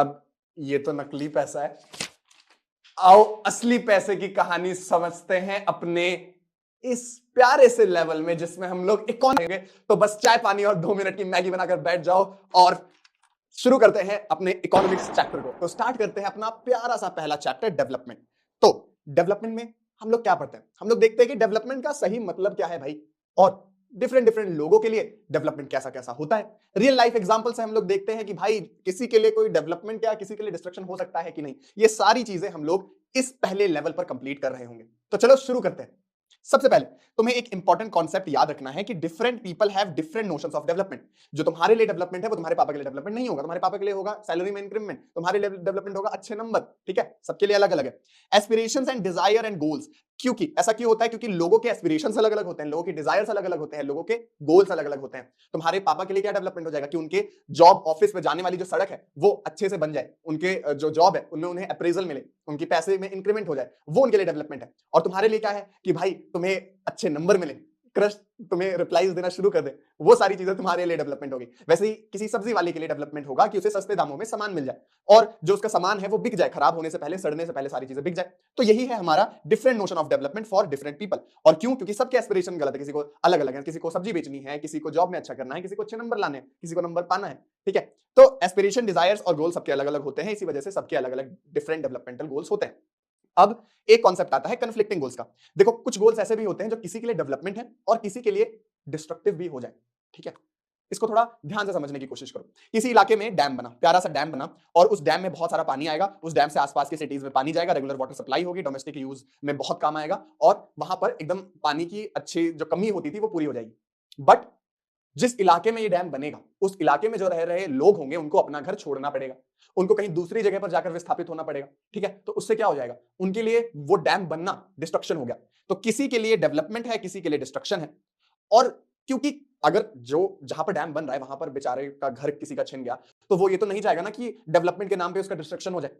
अब ये तो नकली पैसा है, आओ असली पैसे की कहानी समझते हैं अपने इस प्यारे से लेवल में जिसमें हम लोग इकोनॉमी। तो बस चाय पानी और 2 मिनट की मैगी बनाकर बैठ जाओ और शुरू करते हैं अपने इकोनॉमिक्स चैप्टर को। तो स्टार्ट करते हैं अपना प्यारा सा पहला चैप्टर, डेवलपमेंट। तो डेवलपमेंट में हम लोग क्या पढ़ते हैं? हम लोग देखते हैं कि डेवलपमेंट का सही मतलब क्या है भाई, और डिफरेंट डिफरेंट लोगों के लिए डेवलपमेंट कैसा कैसा होता है। रियल लाइफ एग्जांपल से हम लोग देखते हैं कि भाई किसी के लिए कोई डेवलपमेंट क्या, किसी के लिए डिस्ट्रक्शन हो सकता है कि नहीं। ये सारी चीजें हम लोग इस पहले लेवल पर कंप्लीट कर रहे होंगे। तो चलो शुरू करते हैं। सबसे पहले तुम्हें एक इंपॉर्टेंट कॉन्सेप्ट याद रखना है कि different people have different notions of development. जो तुम्हारे लिए डेवलपमेंट है वो तुम्हारे पापा के लिए डेवलपमेंट नहीं होगा। तुम्हारे पापा के लिए होगा सैलरी में इंक्रीमेंट, तुम्हारे लिए डेवलपमेंट होगा अच्छे नंबर। ठीक है, सबके लिए अलग अलग है। Aspirations and desire and goals, क्योंकि ऐसा क्यों होता है? क्योंकि लोगों के एस्पिरेशंस अलग अलग होते हैं, लोगों के डिजायर्स अलग अलग होते हैं, लोगों के गोल्स अलग अलग होते हैं। तुम्हारे पापा के लिए क्या डेवलपमेंट हो जाएगा कि उनके जॉब ऑफिस में जाने वाली जो सड़क है वो अच्छे से बन जाए, उनके जो जॉब है उनमें उन्हें अप्रेजल मिले, उनकी पैसे में इंक्रीमेंट हो जाए, वो उनके लिए डेवलपमेंट है। और तुम्हारे लिए क्या है कि भाई तुम्हें अच्छे नंबर मिले, क्रश तुम्हें रिप्लाईज देना शुरू कर दे, वो सारी चीजें तुम्हारे लिए डेवलपमेंट होगी। वैसे ही किसी सब्जी वाले के लिए डेवलपमेंट होगा कि उसे सस्ते दामों में सामान मिल जाए और जो उसका सामान है वो बिक जाए, खराब होने से पहले, सड़ने से पहले सारी चीजें बिक जाए। तो यही है हमारा different notion of development for different people. और क्यों? क्योंकि सबके एस्पिरेशन गलत है, किसी को अलग अलग है, किसी को सब्जी बेचनी है, किसी को जॉब में अच्छा करना है, किसी को अच्छे नंबर लाने हैं, किसी को नंबर पाना है। ठीक है, तो एस्पिरेशन, डिजायर्स और गोल सबके अलग अलग होते हैं, इसी वजह से सबके अलग अलग डिफरेंट डेवलपमेंटल गोल्स होते हैं। अब एक कॉन्सेप्ट आता है कन्फ्लिक्टिंग गोल्स का। देखो कुछ गोल्स ऐसे भी होते हैं जो किसी के लिए डेवलपमेंट है और किसी के लिए डिस्ट्रक्टिव भी हो जाए। ठीक है, इसको थोड़ा ध्यान से समझने की कोशिश करो। किसी इलाके में डैम बना, प्यारा सा डैम बना, और उस डैम में बहुत सारा पानी आएगा, उस डैम से आसपास के सिटीज में पानी जाएगा, रेगुलर वाटर सप्लाई होगी, डोमेस्टिक यूज में बहुत काम आएगा और वहां पर एकदम पानी की अच्छी जो कमी होती थी वो पूरी हो जाएगी। बट जिस इलाके में ये डैम बनेगा उस इलाके में जो रह रहे लोग होंगे उनको अपना घर छोड़ना पड़ेगा, उनको कहीं दूसरी जगह पर जाकर विस्थापित होना पड़ेगा। ठीक है, तो उससे क्या हो जाएगा? उनके लिए वो डैम बनना डिस्ट्रक्शन हो गया। तो किसी के लिए डेवलपमेंट है, किसी के लिए डिस्ट्रक्शन है। और क्योंकि अगर जो जहां पर डैम बन रहा है वहां पर बेचारे का घर किसी का छिन गया तो वो ये तो नहीं चाहेगा ना कि डेवलपमेंट के नाम पे उसका डिस्ट्रक्शन हो जाए।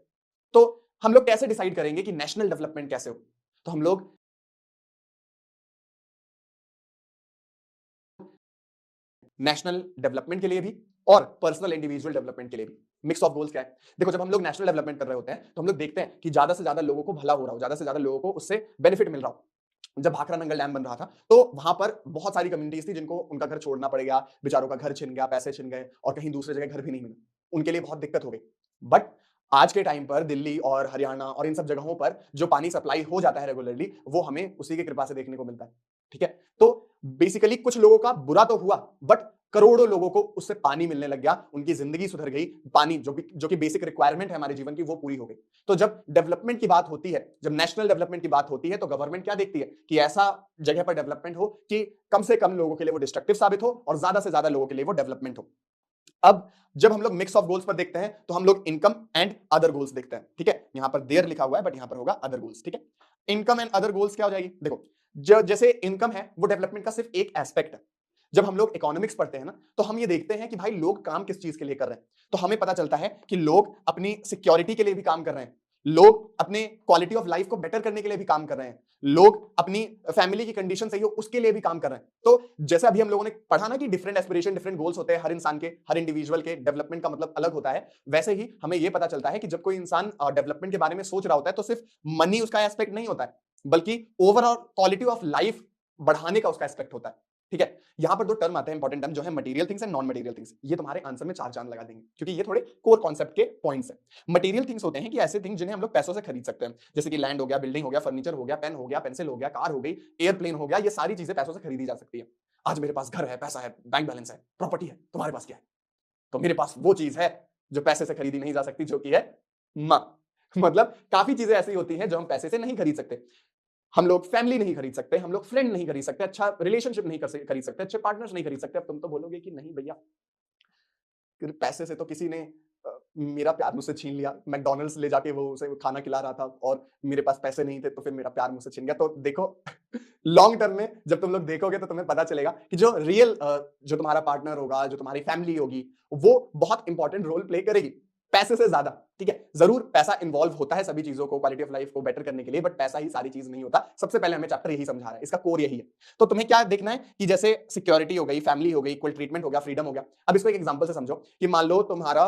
तो हम लोग कैसे डिसाइड करेंगे कि नेशनल डेवलपमेंट कैसे हो? तो हम लोग नेशनल डेवलपमेंट के लिए भी और पर्सनल इंडिविजुअल डेवलपमेंट के लिए भी मिक्स ऑफ गोल्स क्या है? देखो जब हम लोग नेशनल डेवलपमेंट कर रहे होते हैं तो हम लोग देखते हैं कि ज्यादा से ज्यादा लोगों को भला हो रहा हो, ज्यादा से ज्यादा लोगों को उससे बेनिफिट मिल रहा हो। जब भाखड़ा नंगल डैम बन रहा था तो वहां पर बहुत सारी कम्युनिटीज थी जिनको उनका घर छोड़ना पड़ गया, बेचारों का घर छिन गया, पैसे छिन गए और कहीं दूसरी जगह घर भी नहीं मिला, उनके लिए बहुत दिक्कत हो गई। बट आज के टाइम पर दिल्ली और हरियाणा और इन सब जगहों पर जो पानी सप्लाई हो जाता है रेगुलरली वो हमें उसी की कृपा से देखने को मिलता है। ठीक है, तो बेसिकली कुछ लोगों का बुरा तो हुआ बट करोड़ों लोगों को उससे पानी मिलने लग गया, उनकी जिंदगी सुधर गई, पानी जो कि बेसिक रिक्वायरमेंट है हमारे जीवन की वो पूरी हो गई। तो जब डेवलपमेंट की बात होती है, जब नेशनल डेवलपमेंट की बात होती है तो गवर्नमेंट क्या देखती है कि ऐसा जगह पर डेवलपमेंट हो कि कम से कम लोगों के लिए वो डिस्ट्रक्टिव साबित हो और ज्यादा से ज्यादा लोगों के लिए वो डेवलपमेंट हो। अब जब हम लोग मिक्स ऑफ गोल्स पर देखते हैं तो हम लोग इनकम एंड अदर गोल्स देखते हैं। ठीक है, यहां पर देयर लिखा हुआ है बट यहां पर होगा अदर गोल्स। ठीक है, इनकम एंड अदर गोल्स क्या हो जाएगी? देखो जैसे इनकम है वो डेवलपमेंट का सिर्फ एक एस्पेक्ट है। जब हम लोग इकोनॉमिक्स पढ़ते हैं ना तो हम ये देखते हैं कि भाई लोग काम किस चीज के लिए कर रहे हैं। तो हमें पता चलता है कि लोग अपनी सिक्योरिटी के लिए भी काम कर रहे हैं, लोग अपने क्वालिटी ऑफ लाइफ को बेटर करने के लिए भी काम कर रहे हैं, लोग अपनी फैमिली की कंडीशन सही हो उसके लिए भी काम कर रहे हैं। तो जैसे अभी हम लोगों ने पढ़ा ना कि डिफरेंट एस्पिरेशन, डिफरेंट गोल्स होते हैं हर इंसान के, हर इंडिविजुअल के, डेवलपमेंट का मतलब अलग होता है। वैसे ही हमें यह पता चलता है कि जब कोई इंसान डेवलपमेंट के बारे में सोच रहा होता है तो सिर्फ मनी उसका एस्पेक्ट नहीं होता है, बल्कि ओवरऑल क्वालिटी ऑफ लाइफ बढ़ाने का उसका एस्पेक्ट होता है। ठीक है, यहां पर दो टर्म आते हैं इंपॉर्टेंट टर्म, जो है material things and non material things. ये तुम्हारे आंसर में 4 चांद लगा देंगे क्योंकि ये थोड़े कोर कॉन्सेप्ट के पॉइंट्स हैं। मटेरियल थिंग्स होते हैं कि ऐसे थिंग्स जिन्हें हम लोग पैसों से खरीद सकते हैं, जैसे कि लैंड हो गया, बिल्डिंग हो गया, फर्नीचर हो गया, पेन हो गया, पेंसिल हो गया, कार हो गई, एयरप्लेन हो गया, ये सारी चीजें पैसों से खरीदी जा सकती है। आज मेरे पास घर है, पैसा है, बैंक बैलेंस है, प्रॉपर्टी है, तुम्हारे पास क्या है? तो मेरे पास वो चीज है जो पैसे से खरीदी नहीं जा सकती, जो कि है मां। मतलब काफी चीजें ऐसी होती हैं जो हम पैसे से नहीं खरीद सकते। हम लोग फैमिली नहीं खरीद सकते, हम लोग फ्रेंड नहीं खरीद सकते, अच्छा रिलेशनशिप नहीं खरीद सकते, अच्छे पार्टनर्स नहीं खरीद सकते। अब तुम तो बोलोगे कि नहीं भैया, पैसे से तो किसी ने मेरा प्यार मुझसे छीन लिया, मैकडॉनल्ड्स ले जाके वो उसे खाना खिला रहा था और मेरे पास पैसे नहीं थे तो फिर मेरा प्यार मुझसे छीन गया। तो देखो लॉन्ग टर्म में जब तुम लोग देखोगे तो तुम्हें पता चलेगा कि जो रियल जो तुम्हारा पार्टनर होगा, जो तुम्हारी फैमिली होगी, वो बहुत इंपॉर्टेंट रोल प्ले करेगी। पैसे से ज्यादा, ठीक है। जरूर पैसा इन्वॉल्व होता है सभी चीजों को, क्वालिटी ऑफ लाइफ को बेटर करने के लिए, बट पैसा ही सारी चीज नहीं होता। सबसे पहले हमें चैप्टर यही समझा रहा है, इसका कोर यही है। तो तुम्हें क्या देखना है कि जैसे सिक्योरिटी हो गई, फैमिली हो गई, इक्वल ट्रीटमेंट हो गया, फ्रीडम हो गया। अब इसको एक एग्जांपल से समझो कि मान लो तुम्हारा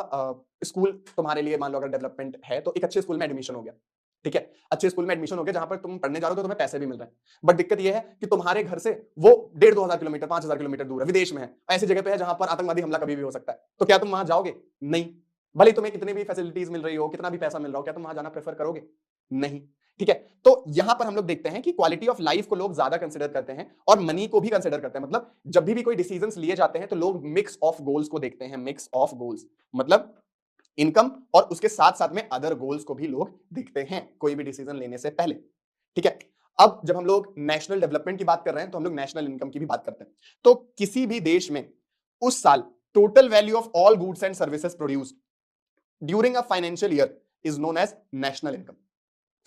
स्कूल तुम्हारे लिए मान लो अगर डेवलपमेंट है, तो एक अच्छे स्कूल में एडमिशन हो गया, ठीक है। अच्छे स्कूल में एडमिशन हो गया जहां पर तुम पढ़ने जा रहे हो, तो तुम्हें पैसे भी मिल रहे हैं। बट दिक्कत यह है कि तुम्हारे घर से वो 1,500-2,000 किलोमीटर, 5,000 किलोमीटर दूर है, विदेश में है, ऐसी जगह पे है जहां पर आतंकवादी हमला कभी भी हो सकता है। तो क्या तुम वहां जाओगे? नहीं। भले तुम्हें कितनी भी फैसिलिटीज मिल रही हो, कितना भी पैसा मिल रहा हो, क्या तुम वहां जाना प्रेफर करोगे? नहीं, ठीक है। तो यहां पर हम लोग देखते हैं कि क्वालिटी ऑफ लाइफ को लोग ज्यादा कंसिडर करते हैं और मनी को भी कंसिडर करते हैं। मतलब जब भी कोई डिसीजंस लिए जाते हैं तो लोग मिक्स ऑफ गोल्स को देखते हैं। मिक्स ऑफ गोल्स मतलब इनकम और उसके साथ साथ में अदर गोल्स को भी लोग देखते हैं कोई भी डिसीजन लेने से पहले, ठीक है। अब जब हम लोग नेशनल डेवलपमेंट की बात कर रहे हैं तो हम लोग नेशनल इनकम की भी बात करते हैं। तो किसी भी देश में उस साल total value of all goods and services produced during a financial year is known as national income.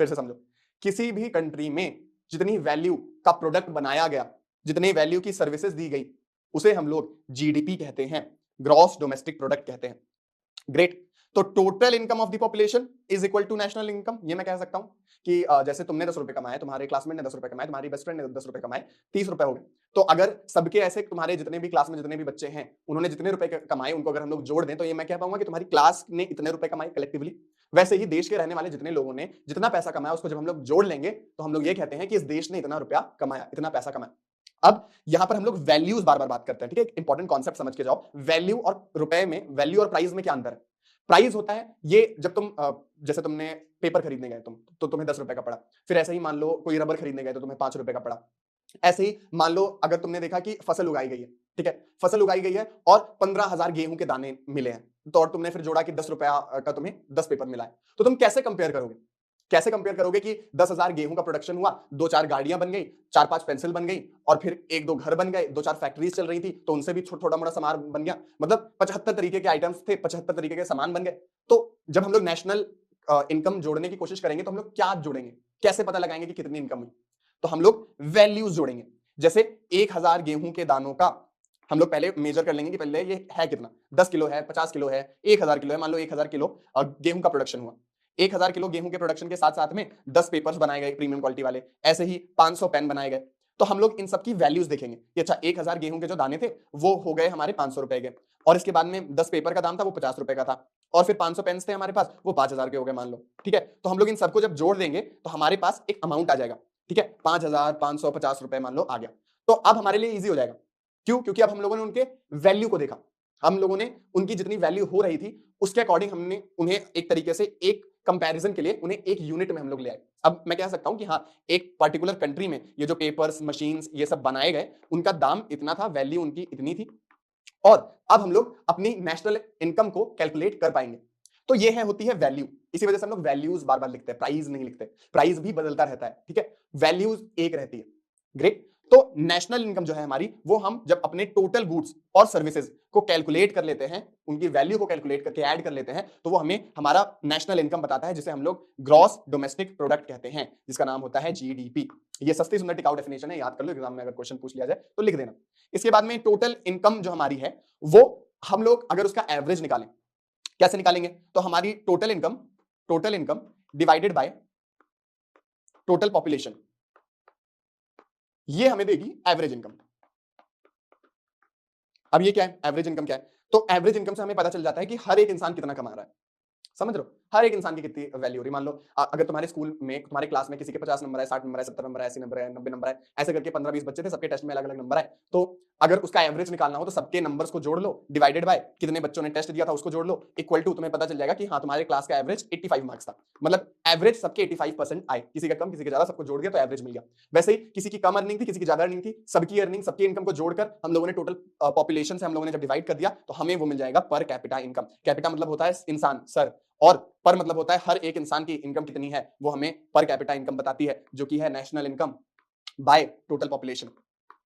फिर से समझो, किसी भी कंट्री में जितनी वैल्यू का प्रोडक्ट बनाया गया, जितनी वैल्यू की सर्विसेज दी गई, उसे हम लोग जीडीपी कहते हैं, ग्रॉस डोमेस्टिक प्रोडक्ट कहते हैं। ग्रेट। तो total income of the population is equal to national income. ये मैं कह सकता हूं कि जैसे तुमने 10 रुपए कमाए, तुम्हारे क्लासमेट ने 10 रुपए कमाए, तुम्हारी बेस्ट फ्रेंड ने 10 रुपए कमाए, 30 रुपए हो गए। तो अगर सबके ऐसे तुम्हारे जितने भी क्लास में जितने भी बच्चे हैं, उन्होंने जितने रुपए कमाए, उनको अगर हम लोग जोड़ दें तो ये मैं कह पाऊंगा कि तुम्हारी क्लास ने इतने रुपए कमाए कलेक्टिवली। वैसे ही देश के रहने वाले जितने लोगों ने जितना पैसा कमाया, उसको जब हम लोग जोड़ लेंगे तो हम लोग ये कहते हैं कि इस देश ने इतना रुपया कमाया, इतना पैसा कमाया। अब यहां पर हम लोग वैल्यूज बार बार बात करते हैं, ठीक है। एक इंपॉर्टेंट कॉन्सेप्ट समझ के जाओ, वैल्यू और रुपए में, वैल्यू और प्राइस में क्या अंतर है? प्राइस होता है ये जब तुम जैसे तुमने पेपर खरीदने गए तुम, तो तुम्हें 10 रुपए का पड़ा। फिर ऐसे ही मान लो कोई रबर खरीदने गए तो तुम्हें 5 रुपए का पड़ा। ऐसे ही मान लो अगर तुमने देखा कि फसल उगाई गई है, ठीक है, फसल उगाई गई है और 15,000 गेहूं के दाने मिले हैं, तो और तुमने फिर जोड़ा कि 10 रुपया का तुम्हें 10 पेपर मिला है। तो तुम कैसे कंपेयर करोगे? कैसे कंपेयर करोगे कि 10,000 गेहूं का प्रोडक्शन हुआ, 2-4 गाड़ियां बन गई, 4-5 पेंसिल बन गई, और फिर 1-2 घर बन गए, 2-4 फैक्ट्रीज चल रही थी तो उनसे भी छोटा मोटा सामान बन गया। मतलब 75 तरीके के आइटम्स थे, 75 तरीके के सामान बन गए। तो जब हम लोग नेशनल इनकम जोड़ने की कोशिश करेंगे तो हम लोग क्या जोड़ेंगे, कैसे पता लगाएंगे कि कितनी इनकम हुई? तो हम लोग वैल्यूज जोड़ेंगे। जैसे 1,000 गेहूं के दानों का हम लोग पहले मेजर कर लेंगे कि पहले ये है कितना, 10 किलो है, 50 किलो है, 1,000 किलो है। मान लो 1,000 किलो गेहूं का प्रोडक्शन हुआ। 1,000 किलो गेहूं के प्रोडक्शन के साथ साथ में 10 पेपर्स बनाए गए प्रीमियम क्वालिटी वाले, ऐसे ही 500 पेन बनाए गए। तो हम लोग इन सब की वैल्यूज देखेंगे कि अच्छा 1,000 गेहूं के जो दाने थे वो हो गए हमारे 500 रुपए के, और इसके बाद में 10 पेपर का दाम था वो 50 रुपए का था, और फिर 500 पेन्स थे हमारे पास, वो 5,000 के हो गए मान लो, ठीक है। तो हम लोग इन सबको जब जोड़ देंगे तो हमारे पास एक अमाउंट आ जाएगा, ठीक है, 5,550 रुपए मान लो आ गया। तो अब हमारे लिए ईजी हो जाएगा। क्यों? क्योंकि अब हम लोगों ने उनके वैल्यू को देखा, हम लोगों ने उनकी जितनी वैल्यू हो रही थी उसके अकॉर्डिंग हमने उन्हें एक तरीके से एक कंपैरिजन के लिए उन्हें एक यूनिट में हम लोग ले आए। अब मैं कह सकता हूं कि हाँ, एक पर्टिकुलर कंट्री में ये जो पेपर्स, मशीन्स, ये सब बनाए गए, उनका दाम इतना था, वैल्यू उनकी इतनी थी, और अब हम लोग अपनी नेशनल इनकम को कैलकुलेट कर पाएंगे। तो ये है, होती है वैल्यू। इसी वजह से हम लोग वैल्यूज बार बार लिखते हैं, प्राइस नहीं लिखते। प्राइस भी बदलता रहता है, ठीक है, वैल्यूज एक रहती है। ग्रेट। तो नेशनल इनकम जो है हमारी, वो हम जब अपने टोटल गुड्स और सर्विसेज को कैलकुलेट कर लेते हैं, उनकी वैल्यू को कैलकुलेट करके ऐड कर लेते हैं, तो वो हमें हमारा नेशनल इनकम बताता है, जिसे हम लोग ग्रॉस डोमेस्टिक प्रोडक्ट कहते हैं, जिसका नाम होता है जीडीपी। ये सस्ती सुंदर टिकाऊ डेफिनेशन है, याद कर लो, एग्जाम में अगर क्वेश्चन पूछ लिया जाए तो लिख देना। इसके बाद में टोटल इनकम जो हमारी है, वो हम लोग अगर उसका एवरेज निकालें, कैसे निकालेंगे? तो हमारी total income divided by total population, ये हमें देगी एवरेज इनकम। अब ये क्या है? एवरेज इनकम क्या है? तो एवरेज इनकम से हमें पता चल जाता है कि हर एक इंसान कितना कमा रहा है। समझ रहे हो? हर एक इंसान की कितनी वैल्यू हो रही है। मान लो अगर तुम्हारे स्कूल में, तुम्हारे क्लास में किसी के 50 नंबर है, 60 नंबर है, 70 नंबर है, 80 नंबर है, 90 नंबर है, ऐसे करके 15-20 बच्चे थे, सबके टेस्ट में अलग अलग नंबर है। तो अगर उसका एवरेज निकालना हो तो सबके नंबर्स को जोड़ लो, डिवाइडेड बाय कितने बच्चों ने टेस्ट दिया था उसको जोड़ लो, इक्वल टू तुम्हें पता चल जाएगा कि हाँ, तुम्हारे क्लास का एवरेज 85 मार्क्स था। मतलब एवरेज सबके 85% आए, किसी का कम, किसी का ज्यादा, सबको जोड़ दिया तो एवरेज मिल गया। वैसे ही किसी की कम अर्निंग थी, किसी की ज्यादा अर्निंग थी, सबकी अर्निंग, सबकी इनकम को जोड़कर हम लोगों ने टोटल पॉपुलेशन से हम लोगों ने जब डिवाइड कर दिया तो हमें वो मिल जाएगा पर कैपिटा इनकम। कैपिटा मतलब होता है इंसान, सर, और पर मतलब होता है हर एक इंसान की इनकम कितनी है, वो हमें पर कैपिटा इनकम बताती है, जो कि है national income by total population.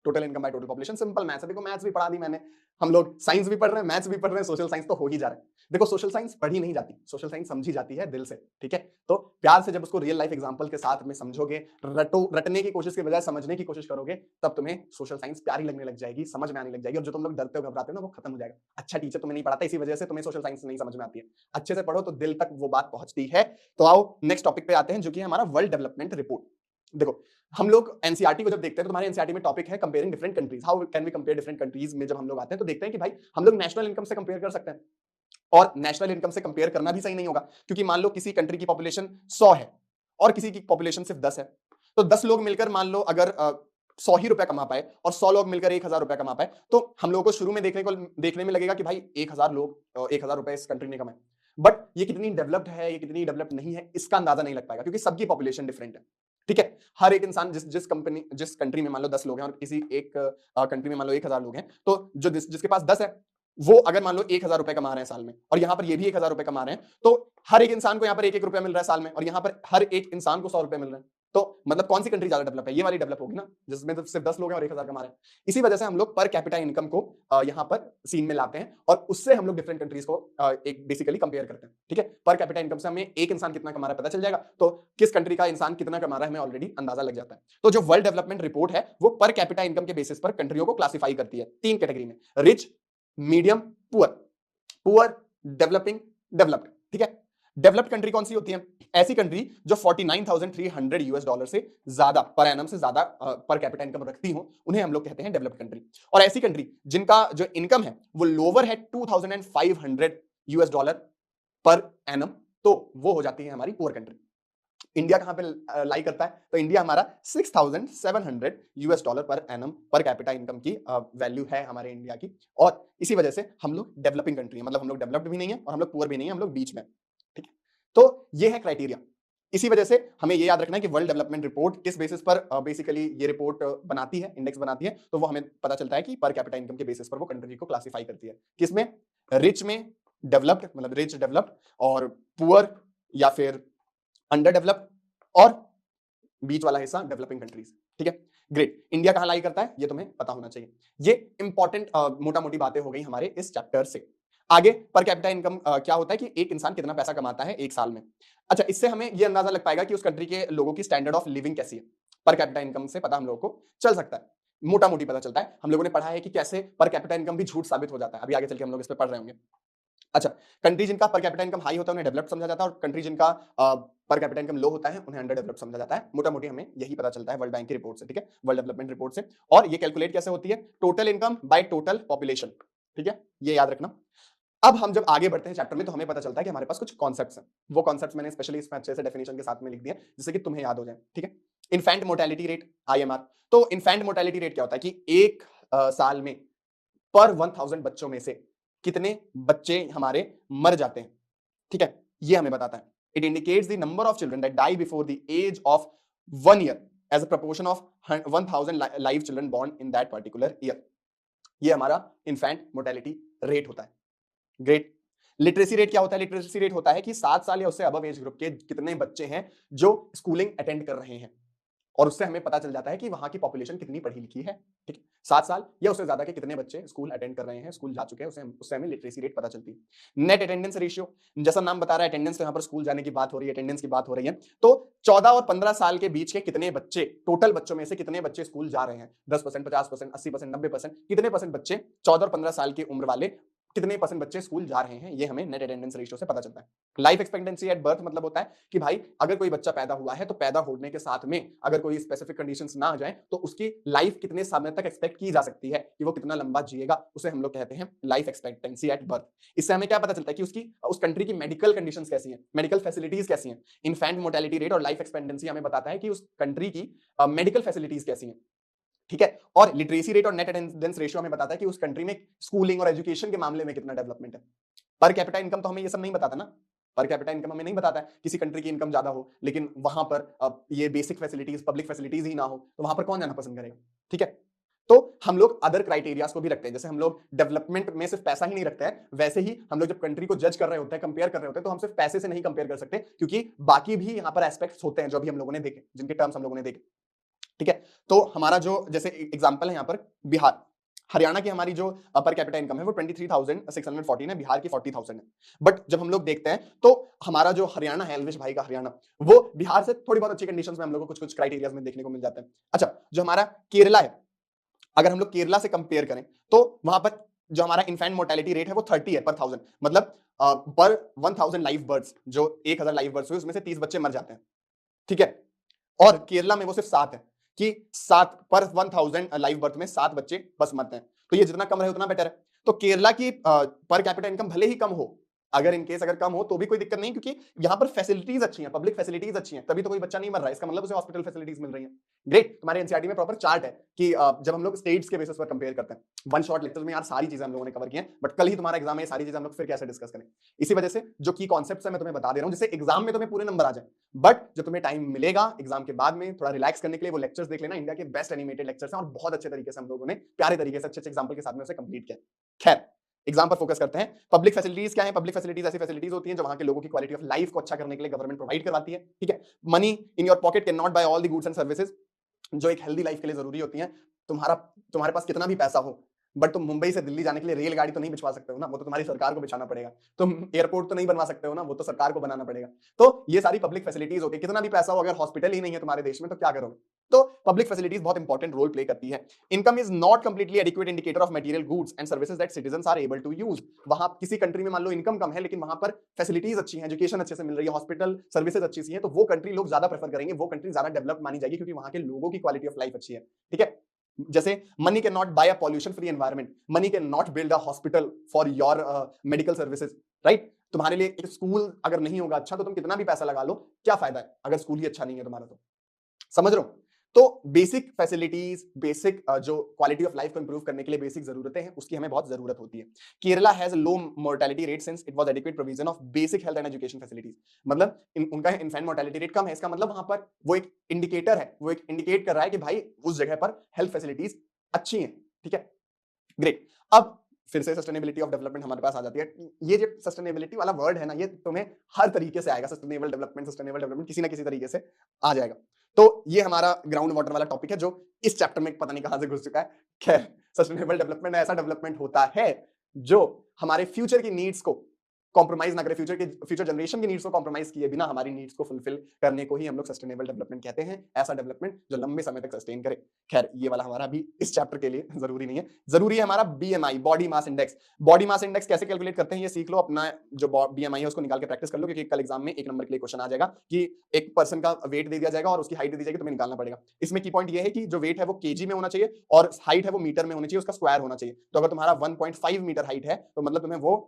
Total income by total population, simple maths है। देखो मैथ्स भी पढ़ा दी मैंने, हम लोग साइंस भी पढ़ रहे हैं, मैथ्स भी पढ़ रहे हैं, सोशल साइंस तो हो ही जा रहा है। देखो सोशल साइंस पढ़ी नहीं जाती, सोशल साइंस समझी जाती है दिल से, ठीक है। तो प्यार से जब उसको रियल लाइफ एग्जांपल के साथ में समझोगे, रटने की कोशिश के बजाय समझने की कोशिश करोगे, तब तुम्हें सोशल साइंस प्यारी लगने लग जाएगी, समझ में आने लग जाएगी, और जो तुम लोग डरते हो घबराते हो ना, वो खत्म हो जाएगा। अच्छा टीचर तुम्हें नहीं पढ़ाता, इसी वजह से तुम्हें सोशल साइंस नहीं समझ में आती है। अच्छे से पढ़ो तो दिल तक वो बात पहुंचती है। तो आओ नेक्स्ट टॉपिक पे आते हैं, जो कि है हमारा वर्ल्ड डेवलपमेंट रिपोर्ट। देखो हम लोग एनसीईआरटी को जब देखते हैं तो तुम्हारे एनसीईआरटी में टॉपिक है comparing different countries, how can we compare different countries. में जब हम लोग आते हैं तो देखते हैं कि भाई हम लोग नेशनल इनकम से कंपेयर कर सकते हैं, और नेशनल इनकम से कंपेयर करना भी सही नहीं होगा, क्योंकि मान लो किसी कंट्री की पॉपुलेशन 100 है और किसी की पॉपुलेशन सिर्फ 10 है, तो 10 लोग मिलकर मान लो अगर 100 ही रुपए कमा पाए और 100 लोग मिलकर 1000 रुपए कमा पाए, तो हम लोगों को शुरू में देखने में लगेगा कि भाई 1000 लोग 1000 रुपए इस कंट्री ने कमाए, बट ये कितनी डेवलप्ड है, ये कितनी डेवलप्ड नहीं है, इसका अंदाजा नहीं लग पाएगा, क्योंकि सबकी पॉपुलेशन डिफरेंट है, ठीक है। हर एक इंसान जिस कंट्री में मान लो 10 लोग हैं और किसी एक कंट्री में मान लो 1000 लोग हैं, तो जो जिसके पास 10 है वो अगर मान लो 1000 रुपए कमा रहे हैं साल में, और यहां पर ये भी 1000 रुपए कमा रहे हैं, तो हर एक इंसान को यहां पर 1-1 रुपया मिल रहा है साल में, और यहां पर हर एक इंसान को 100 रुपए मिल रहे हैं। तो मतलब कौन सी कंट्री ज्यादा डेवलप है? ये वाली डेवलप होगी ना, जिसमें तो सिर्फ 10 लोग हैं और 1000 कमा रहे हैं। इसी वजह से हम लोग पर कैपिटा इनकम को यहां पर सीन में लाते हैं, और उससे हम लोग डिफरेंट कंट्रीज को एक बेसिकली कंपेयर करते हैं, ठीक है। पर कैपिटा इनकम से हमें एक इंसान कितना कमा रहा है पता चल जाएगा, तो किस कंट्री का इंसान कितना कमा रहा है हमें ऑलरेडी अंदाजा लग जाता है। तो जो वर्ल्ड डेवलपमेंट रिपोर्ट है वो पर कैपिटा इनकम के बेसिस पर कंट्रियों को क्लासिफाई करती है 3 कैटेगरी में, rich, medium, poor. Poor, developing, developed, ठीक है। डेवलप्ड कंट्री कौन सी होती है? ऐसी कंट्री जो 49,300 यूएस डॉलर से ज्यादा पर एनम से ज्यादा पर कैपिटा इनकम रखती हो, उन्हें हम लोग कहते हैं डेवलप्ड कंट्री। और ऐसी कंट्री जिनका जो इनकम है वो लोअर है 2500 यूएस डॉलर पर एनम, तो वो हो जाती है हमारी पुअर कंट्री। इंडिया कहां पे लाई करता है? तो इंडिया हमारा 6700 US dollar per annum per capita income की वैल्यू है हमारे इंडिया की, और इसी वजह से हम लोग डेवलपिंग कंट्री है, मतलब हम लोग डेवलप्ड भी नहीं है और हम लोग पुअर भी नहीं है, हम लोग बीच में, ठीक है। तो ये है क्राइटेरिया। इसी वजह से हमें ये याद रखना है कि वर्ल्ड डेवलपमेंट रिपोर्ट किस बेसिस पर बेसिकली ये रिपोर्ट बनाती है, इंडेक्स बनाती है, तो वो हमें पता चलता है कि पर कैपिटा इनकम के बेसिस पर वो कंट्री को क्लासिफाई करती है, किसमें? रिच में, डेवलप्ड मतलब रिच डेवलप्ड, और पुअर या फिर अंडर डेवलप्ड, और बीच वाला हिस्सा डेवलपिंग कंट्रीज, ठीक है। ग्रेट। इंडिया कहां लाई करता है ये तुम्हें पता होना चाहिए। ये इंपॉर्टेंट मोटा मोटी बातें हो गई हमारे इस चैप्टर से। आगे पर कैपिटा इनकम क्या होता है कि एक इंसान कितना पैसा कमाता है एक साल में। अच्छा, इससे हमें ये अंदाजा लग पाएगा कि उस कंट्री के लोगों की स्टैंडर्ड ऑफ लिविंग कैसी है। पर कैपिटा इनकम से पता हम लोगों को चल सकता है, मोटा मोटी पता चलता है। हम लोगों ने पढ़ा है कि कैसे पर कैपिटा इनकम भी झूठ साबित हो जाता है, अभी आगे चल के हम लोग इस पर पढ़ रहे होंगे। अच्छा, कंट्री जिनका पर कैपिटा इनकम हाई होता है उन्हें डेवलप्ड समझा जाता है, और कंट्री जिनका पर कैपिटा इनकम लो होता है उन्हें अंडर डेवलप्ड समझा जाता है। मोटा मोटी हमें यही पता चलता है वर्ल्ड बैंक की रिपोर्ट से, ठीक है, वर्ल्ड डेवलपमेंट रिपोर्ट से। और ये कैलकुलेट कैसे होती है? Total income by total population, ठीक है, ये याद रखना। अब हम जब आगे बढ़ते हैं चैप्टर में तो हमें पता चलता है कि हमारे पास कुछ कॉन्सेप्ट्स हैं। वो कॉन्सेप्ट्स मैंने स्पेशली इसमें अच्छे से डेफिनेशन के साथ में लिख दिए जिससे कि तुम्हें याद हो जाए, ठीक है। Infant mortality rate, IMR. तो इन्फेंट मोर्टेलिटी रेट क्या होता है कि एक साल में पर 1000 बच्चों में से कितने बच्चे हमारे मर जाते हैं, ठीक है, ये हमें बताता है। It indicates the number of children that die before the age of 1 year as a proportion of 1000 live children born in that particular year. ये हमारा इन्फेंट मोर्टेलिटी रेट होता है। ग्रेट। लिटरेसी रेट क्या होता है? लिटरेसी रेट होता है कि 7 साल या उससे अबव एज ग्रुप के कितने बच्चे हैं जो स्कूलिंग अटेंड कर रहे हैं, और उससे हमें पता चल जाता है कि वहां की पॉपुलेशन कितनी पढ़ी लिखी है, ठीक है। 7 साल या उससे ज्यादा के कितने बच्चे स्कूल अटेंड कर रहे हैं, स्कूल जा चुके हैं, उससे हमें लिटरेसी रेट पता चलती है। नेट अटेंडेंस रेशियो, जैसा नाम बता रहा है अटेंडेंस, तो यहाँ पर स्कूल जाने की बात हो रही है, अटेंडेंस की बात हो रही है। तो 14 और 15 साल के बीच के कितने बच्चे, टोटल बच्चों में से कितने बच्चे स्कूल जा रहे हैं? 10%, 50%, 80%, 90%, कितने परसेंट बच्चे 14 और 15 साल की उम्र वाले कितने परसेंट बच्चे स्कूल जा रहे हैं, ये हमें नेट अटेंडेंस रेशियो से पता चलता है। लाइफ एक्सपेक्टेंसी एट बर्थ मतलब होता है कि भाई अगर कोई बच्चा पैदा हुआ है तो पैदा होने के साथ में अगर कोई स्पेसिफिक कंडीशंस ना आ जाए तो उसकी लाइफ कितने समय तक एक्सपेक्ट की जा सकती है कि वो कितना लंबा जिएगा, उसे हम लोग कहते हैं लाइफ एक्सपेक्टेंसी एट बर्थ। इससे हमें क्या पता चलता है कि उसकी उस कंट्री की मेडिकल कंडीशंस कैसी हैं, मेडिकल फैसिलिटीज कैसी हैं। इन्फेंट मोर्टेलिटी रेट और लाइफ एक्सपेक्टेंसी हमें बताता है कि उस कंट्री की मेडिकल फैसिलिटीज कैसी हैं, ठीक है। और लिटरेसी रेट और नेट अटेंडेंस रेशियो हमें बताता है कि उस कंट्री में स्कूलिंग और एजुकेशन के मामले में कितना डेवलपमेंट है। पर कैपिटा इनकम तो हमें ये सब नहीं बताता ना, पर कैपिटा इनकम हमें नहीं बताता है। किसी कंट्री की इनकम ज्यादा हो लेकिन वहां पर ये बेसिक फैसिलिटीज, पब्लिक फैसिलिटीज ही ना हो, तो वहां पर कौन जाना पसंद करेगा, ठीक है। तो हम लोग अदर क्राइटेरियाज को भी रखते हैं, जैसे हम लोग डेवलपमेंट में सिर्फ पैसा ही नहीं रखते हैं, वैसे ही हम लोग जब कंट्री को जज कर रहे होते हैं, कंपेयर कर रहे होते हैं, तो हम सिर्फ पैसे से नहीं कंपेयर कर सकते, क्योंकि बाकी भी यहां पर एस्पेक्ट्स होते हैं जो अभी हम लोगों ने देखे, जिनके टर्म्स हम लोगों ने देखे। ठीक है। तो हमारा जो जैसे एग्जांपल है यहाँ पर बिहार, हरियाणा की हमारी जो पर कैपिटा इनकम है वो 23,614 है, बिहार की 40,000 है। बट जब हम लोग देखते हैं तो हमारा जो हरियाणा है, एलविश भाई का हरियाणा, वो बिहार से थोड़ी बहुत अच्छी कंडीशंस में हम लोग को कुछ कुछ क्राइटेरियाज में देखने को मिल जाता है। अच्छा, जो हमारा केरला है, अगर हम लोग केरला से कंपेयर करें तो वहां पर जो हमारा इन्फेंट मोर्टेलिटी रेट है वो 30 है पर 1000, मतलब पर 1000 लाइव बर्ड्स, जो 1000 लाइव बर्ड्स हुए उसमें से 30 बच्चे मर जाते हैं, ठीक है। और केरला में वो सिर्फ 7 है, कि 7 पर 1000 लाइव बर्थ में 7 बच्चे बस मरते हैं। तो ये जितना कम रहे उतना बेटर है। तो केरला की पर कैपिटा इनकम भले ही कम हो, अगर इनकेस अगर कम हो तो भी कोई दिक्कत नहीं, क्योंकि यहां पर फैसिलिटीज अच्छी हैं, पब्लिक फैसिलिटीज अच्छी हैं, तभी तो कोई बच्चा नहीं मर रहा है, इसका मतलब उसे हॉस्पिटल फैसिलिटीज मिल रही हैं। ग्रेट। तुम्हारे एनसीईआरटी में प्रॉपर चार्ट है कि जब हम लोग स्टेट्स के बेसिस पर कंपेयर करते हैं, वन शॉट लेक्चर में यार सारी चीजें हम लोगों ने कवर की हैं, बट कल ही तुम्हारा एग्जाम है, सारी चीजें हम लोग फिर कैसे डिस्कस करें। इसी वजह से जो की कॉन्सेप्ट्स है मैं तुम्हें बता दे रहा हूं, जिससे एग्जाम में तुम्हें पूरे नंबर आ जाए। बट जब तुम्हें टाइम मिलेगा एग्जाम के बाद में थोड़ा रिलैक्स करने के लिए, वो लेक्चर्स देख लेना, इंडिया के बेस्ट एनिमेटेड लेक्चर्स हैं और बहुत अच्छे तरीके से हम लोगों ने प्यारे तरीके से अच्छे अच्छे एग्जांपल के साथ में उसे कंप्लीट किया। खैर, एग्जाम पर फोकस करते हैं। पब्लिक फैसिलिटीज क्या है? पब्लिक फैसिलिटीज ऐसी फैसिलिटीज होती हैं जो वहां के लोगों की क्वालिटी ऑफ लाइफ को अच्छा करने के लिए गवर्नमेंट प्रोवाइड करवाती है, ठीक है। Money in your pocket can not buy all the goods and services, जो एक हेल्दी लाइफ के लिए जरूरी होती है। तुम्हारे पास कितना भी पैसा हो, बट तुम मुंबई से दिल्ली जाने के लिए रेलगाड़ी तो नहीं बिछवा सकते हो ना, वो तो तुम्हारी सरकार को बिछाना पड़ेगा। तुम एयरपोर्ट तो नहीं बनवा सकते हो ना, वो तो सरकार को बनाना पड़ेगा। तो ये सारी पब्लिक फैसिलिटीज होती है। कितना भी पैसा हो, अगर हॉस्पिटल ही नहीं है तुम्हारे देश में तो क्या करोगे? तो पब्लिक फैसिलिटीज बहुत इंपॉर्टेंट रोल प्ले करती है। Income is not completely adequate indicator of material goods and services that citizens are able to use. वहां किसी कंट्री में मान लो इनकम कम है, लेकिन वहां पर फैसिलिटीज अच्छी हैं, एजुकेशन अच्छे से मिल रही है, हॉस्पिटल सर्विसेज अच्छी सी है, तो वो कंट्री लोग ज्यादा प्रेफर करेंगे, वो कंट्री ज्यादा डेवलप मानी जाएगी, क्योंकि वहां के लोगों की क्वालिटी ऑफ लाइफ अच्छी है, ठीक है। जैसे money can not buy a pollution free environment, money can not build a hospital for your medical services, right. तुम्हारे लिए एक स्कूल अगर नहीं होगा अच्छा, तो तुम कितना भी पैसा लगा लो, क्या फायदा है अगर स्कूल ही अच्छा नहीं है तुम्हारा? तो समझ रहे हो? तो बेसिक फैसिलिटीज, बेसिक जो क्वालिटी ऑफ लाइफ को इंप्रूव करने के लिए बेसिक जरूरतें हैं, उसकी हमें बहुत जरूरत होती है। Kerala has low mortality rate since it was adequate provision of basic health and education facilities, मतलब उनका इन्फेंट मोर्टेलिटी रेट कम है, इसका मतलब वहां पर वो एक इंडिकेटर है, वो एक इंडिकेट कर रहा है कि भाई उस जगह पर हेल्थ फैसिलिटीज अच्छी हैं, ठीक है। ग्रेट। अब फिर से सस्टेनेबिलिटी ऑफ डेवलपमेंट हमारे पास आ जाती है। ये जो सस्टेनेबिलिटी वाला वर्ड है ना, ये तुम्हें हर तरीके से आएगा, सस्टेनेबल डेवलपमेंट किसी ना किसी तरीके से आ जाएगा। तो ये हमारा ग्राउंड वाटर वाला टॉपिक है, जो इस चैप्टर में पता नहीं कहां से घुस चुका है। खैर, सस्टेनेबल डेवलपमेंट ऐसा डेवलपमेंट होता है जो हमारे फ्यूचर की नीड्स को कॉम्प्रोमाइज ना करे, फ्यूचर जनरेशन की नीड्स को कॉम्प्रोमाइज किए बिना हमारी नीड्स को फुलफिल करने को ही हम लोग सस्टेनेबल डेवलपमेंट कहते हैं। ऐसा डेवलपमेंट जो लंबे समय तक सस्टेन करे। खैर, ये वाला हमारा भी इस चैप्टर के लिए जरूरी नहीं है। जरूरी है हमारा BMI, body mass index. Body mass index कैसे कैलकुलेट करते हैं ये सीख लो, अपना जो बीएमआई है उसको निकाल के प्रैक्टिस कर लो, क्योंकि कल एग्जाम में 1 नंबर के लिए क्वेश्चन आ जाएगा कि एक पर्सन का वेट दे दिया जाएगा और उसकी हाइट दे दी जाएगी, तुम्हें निकालना पड़ेगा। इसमें की पॉइंट ये है कि जो वेट है वो केजी में होना चाहिए और हाइट है वो मीटर में होनी चाहिए, उसका स्क्वायर होना चाहिए। तो अगर तुम्हारा 1.5 मीटर हाइट है तो मतलब तुम्हें वो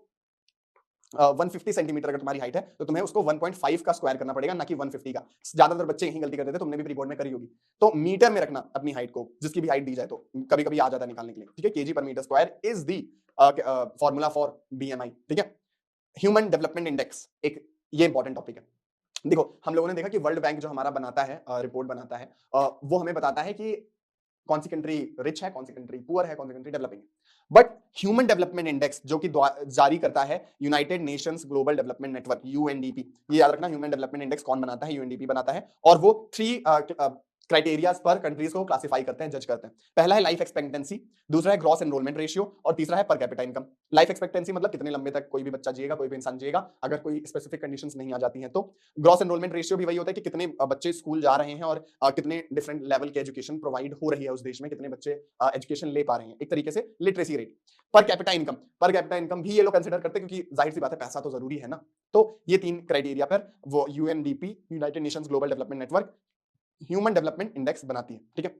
150 सेंटीमीटर अगर तुम्हारी हाइट है तो तुम्हें उसको 1.5 का स्क्वायर करना पड़ेगा, ना कि 150 का। ज्यादातर बच्चे यही गलती करते थे, तुमने भी प्री बोर्ड में करी होगी। तो मीटर में रखना अपनी हाइट को, जिसकी भी हाइट दी जाए, तो कभी कभी आ जाता है निकालने के लिए, ठीक है। Kg per metre square is the formula for BMI, ठीक है। ह्यूमन डेवलपमेंट इंडेक्स एक ये इंपॉर्टेंट टॉपिक है। देखो, हम लोगों ने देखा कि वर्ल्ड बैंक जो हमारा बनाता है, रिपोर्ट बनाता है, वो हमें बताता है कि कौन सी कंट्री रिच है, कौन सी कंट्री पुअर है, कौन सी कंट्री डेवलपिंग है। बट ह्यूमन डेवलपमेंट इंडेक्स जो कि जारी करता है United Nations global development network, UNDP, ये याद रखना, ह्यूमन डेवलपमेंट इंडेक्स कौन बनाता है? यूएनडीपी बनाता है। और वो 3 क्राइटेरियाज पर कंट्रीज को क्लासिफाई करते हैं, जज करते हैं। पहला है लाइफ एक्सपेक्टेंसी, दूसरा है ग्रॉस एनरोलमेंट रेशियो और तीसरा है per capita income. Life expectancy मतलब कितने लंबे तक कोई भी बच्चा जिएगा, कोई भी इंसान जिएगा, अगर कोई स्पेसिफिक कंडीशंस नहीं आ जाती हैं तो। ग्रॉस एनरोलमेंट रेशियो भी वही होता है कि कितने बच्चे स्कूल जा रहे हैं और कितने डिफरेंट लेवल के एजुकेशन प्रोवाइड हो रही है उस देश में, कितने बच्चे एजुकेशन ले पा रहे हैं, एक तरीके से literacy rate. Per capita income, per capita income भी ये लोग कंसिडर करते हैं, क्योंकि जाहिर सी बात है पैसा तो जरूरी है ना। तो ये 3 क्राइटेरिया पर वो UNDP, United Nations global development network, human development index बनाती है, ठीक है।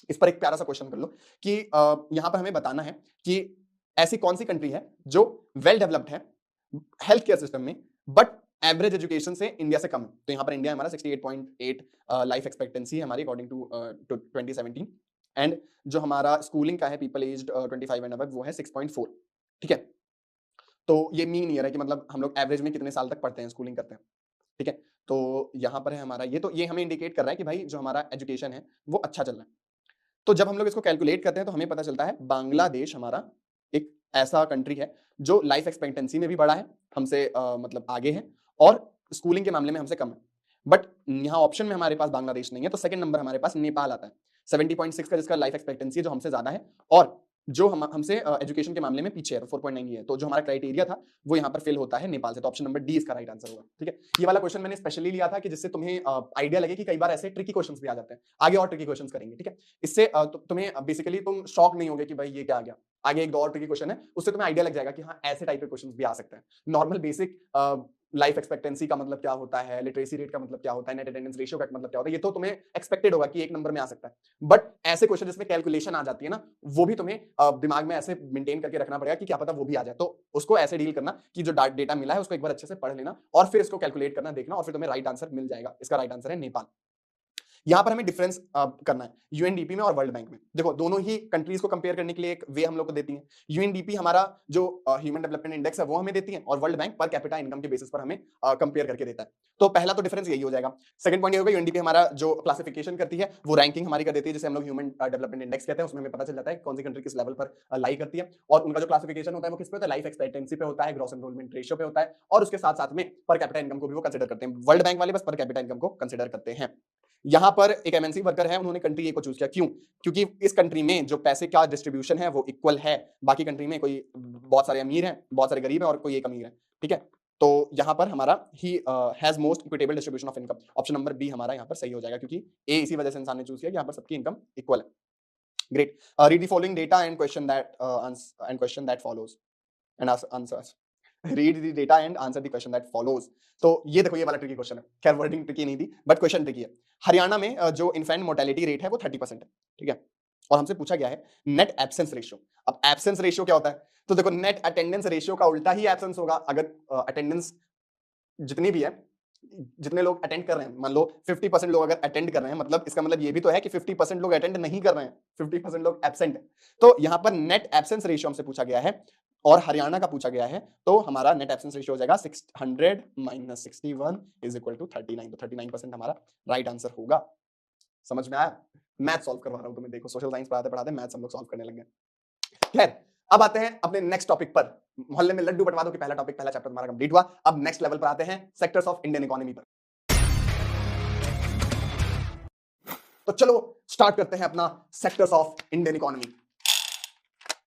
इस पर एक प्यारा सा क्वेश्चन कर लो कि यहां पर हमें बताना है कि ऐसी कौन सी कंट्री है जो वेल डेवलप्ड है हेल्थ केयर सिस्टम में, बट एवरेज एजुकेशन से इंडिया से कम है। तो यहां पर इंडिया हमारा 68.8 लाइफ एक्सपेक्टेंसी है हमारी अकॉर्डिंग टू 2017, एंड जो हमारा स्कूलिंग का है पीपल एज्ड 25 एंड अबव वो है 6.4, ठीक है। तो ये मीन ईयर है कि मतलब हम लोग एवरेज में कितने साल तक पढ़ते हैं, स्कूलिंग करते हैं, ठीक है। तो यहां पर है हमारा ये, तो ये हमें इंडिकेट कर रहा है कि भाई जो हमारा एजुकेशन है वो अच्छा चल रहा है। तो जब हम लोग इसको कैलकुलेट करते हैं तो हमें पता चलता है बांग्लादेश हमारा एक ऐसा कंट्री है जो लाइफ एक्सपेक्टेंसी में भी बड़ा है हमसे, मतलब आगे है, और स्कूलिंग के मामले में हमसे कम है। बट यहाँ ऑप्शन में हमारे पास बांग्लादेश नहीं है, तो सेकंड नंबर हमारे पास नेपाल आता है। 70.6 का जिसका लाइफ एक्सपेक्टेंसी है जो हमसे ज्यादा है, और जो हमसे एजुकेशन के मामले में पीछे है, तो 4.9 ही है। तो जो हमारा क्राइटेरिया था वो यहाँ पर फिल होता है नेपाल से। तो ऑप्शन नंबर डी इसका राइट आंसर होगा। ठीक है, ये वाला क्वेश्चन मैंने स्पेशली लिया था कि जिससे तुम्हें आइडिया लगे कि कई बार ऐसे ट्रिकी क्वेश्चंस भी आ जाते हैं। आगे और ट्रिकी क्वेश्चंस करेंगे। ठीक है, इससे तुम्हें बेसिकली तुम शॉक नहीं होगे कि भाई ये क्या आ गया। आगे एक दो और ट्रिकी क्वेश्चन है, उससे तुम्हें आइडिया लग जाएगा कि हाँ ऐसे टाइप के क्वेश्चंस भी आ सकते हैं। नॉर्मल बेसिक लाइफ एक्सपेक्टेंसी का मतलब क्या होता है, लिटरेसी रेट का मतलब क्या होता है, नेट अटेंडेंस रेशियो का मतलब क्या होता है, ये तो तुम्हें एक्सपेक्टेड होगा कि एक नंबर में आ सकता है। बट ऐसे क्वेश्चन जिसमें कैलकुलेशन आ जाती है ना, वो भी तुम्हें दिमाग में ऐसे मेंटेन करके रखना पड़ेगा कि क्या पता वो भी आ जाए। तो उसको ऐसे डील करना कि जो डेटा मिला है उसको एक बार अच्छे से पढ़ लेना और फिर इसको कैलकुलेट करना, देखना, और फिर तुम्हें राइट आंसर मिल जाएगा। इसका राइट आंसर है नेपाल। यहां पर हमें डिफरेंस करना है यूएनडीपी में और वर्ल्ड बैंक में। देखो दोनों ही कंट्रीज को कंपेयर करने के लिए एक वे हम लोग को देती है। यूएनडीपी हमारा जो ह्यूमन डेवलपमेंट इंडेक्स है वो हमें देती है, और world bank per capita income के बेसिस पर हमें कंपेयर करके देता है। तो पहला तो डिफरेंस यही हो जाएगा। सेकंड पॉइंट ये होगा, यूएनडीपी हमारा जो क्लासिफिकेशन करती है वो रैंकिंग हमारी कर देती है, जिसे हम लोग ह्यूमन डेवलपमेंट इंडेक्स कहते हैं। उसमें हमें पता चल जाता है कौन सी कंट्री किस लेवल पर लाई करती है, और उनका जो क्लासिफिकेशन होता है वो किस पे होता है, लाइफ एक्सपेक्टेंसी पे होता है, ग्रॉस एनरोलमेंट रेशियो पे होता है, और उसके साथ साथ में पर कैपिटा इनकम को भी वो कंसीडर करते हैं। वर्ल्ड बैंक वाले बस पर कैपिटा इनकम को कंसीडर करते हैं। यहां पर एक एमएनसी वर्कर है, उन्होंने कंट्री ए को चूज किया। क्यों? क्योंकि इस कंट्री में जो पैसे का डिस्ट्रीब्यूशन है वो इक्वल है। बाकी कंट्री में कोई बहुत सारे अमीर हैं, बहुत सारे गरीब हैं, और कोई एक अमीर है। ठीक है, तो यहां पर हमारा ही has most equitable distribution of income. Option number B हमारा यहां पर सही हो जाएगा, क्योंकि ए इसी वजह से इंसान ने चूज किया कि यहां पर सबकी इनकम इक्वल है। Great, read the following data and question that follows and answers. Read the data and answer the question that follows. तो ये देखो, ये वाला ट्रिकी क्वेश्चन है। खैर वर्डिंग ट्रिकी नहीं थी, बट क्वेश्चन ट्रिकी है। हरियाणा में जो इन्फेंट मोर्टेलिटी रेट है वो 30% है। ठीक है, और हमसे पूछा गया है नेट एब्सेंस रेशियो। अब एब्सेंस रेशियो क्या होता है? तो देखो, नेट अटेंडेंस रेशियो का उल्टा ही एब्सेंस होगा। अगर अटेंडेंस जितनी भी है, जितने लोग अटेंड कर रहे हैं, मान लो 50% लोग अगर अटेंड कर रहे हैं, मतलब इसका मतलब ये भी तो है कि 50% लोग अटेंड नहीं कर रहे हैं, 50% लोग एब्सेंट है। तो यहां पर नेट एब्सेंस रेशियो हमसे पूछा गया है और हरियाणा का पूछा गया है, तो हमारा नेट एब्सेंस रेशियो हो जाएगा 600 माइनस 61 इज इक्वल टू 39। तो 39% हमारा राइट आंसर होगा। समझ में आया? मैथ सॉल्व करवा रहा हूं तुम्हें। देखो सोशल साइंस पढ़ाते पढ़ाते मैथ हम लोग सॉल्व करने लग गए। खैर, अब आते हैं अपने नेक्स्ट टॉपिक पर। मोहल्ले में लड्डू बंटवा दो कि पहला टॉपिक, पहला चैप्टर तुम्हारा कंप्लीट हुआ। अब नेक्स्ट लेवल पर आते हैं, सेक्टर्स ऑफ इंडियन इकोनॉमी पर। तो चलो स्टार्ट करते हैं अपना sectors of Indian economy.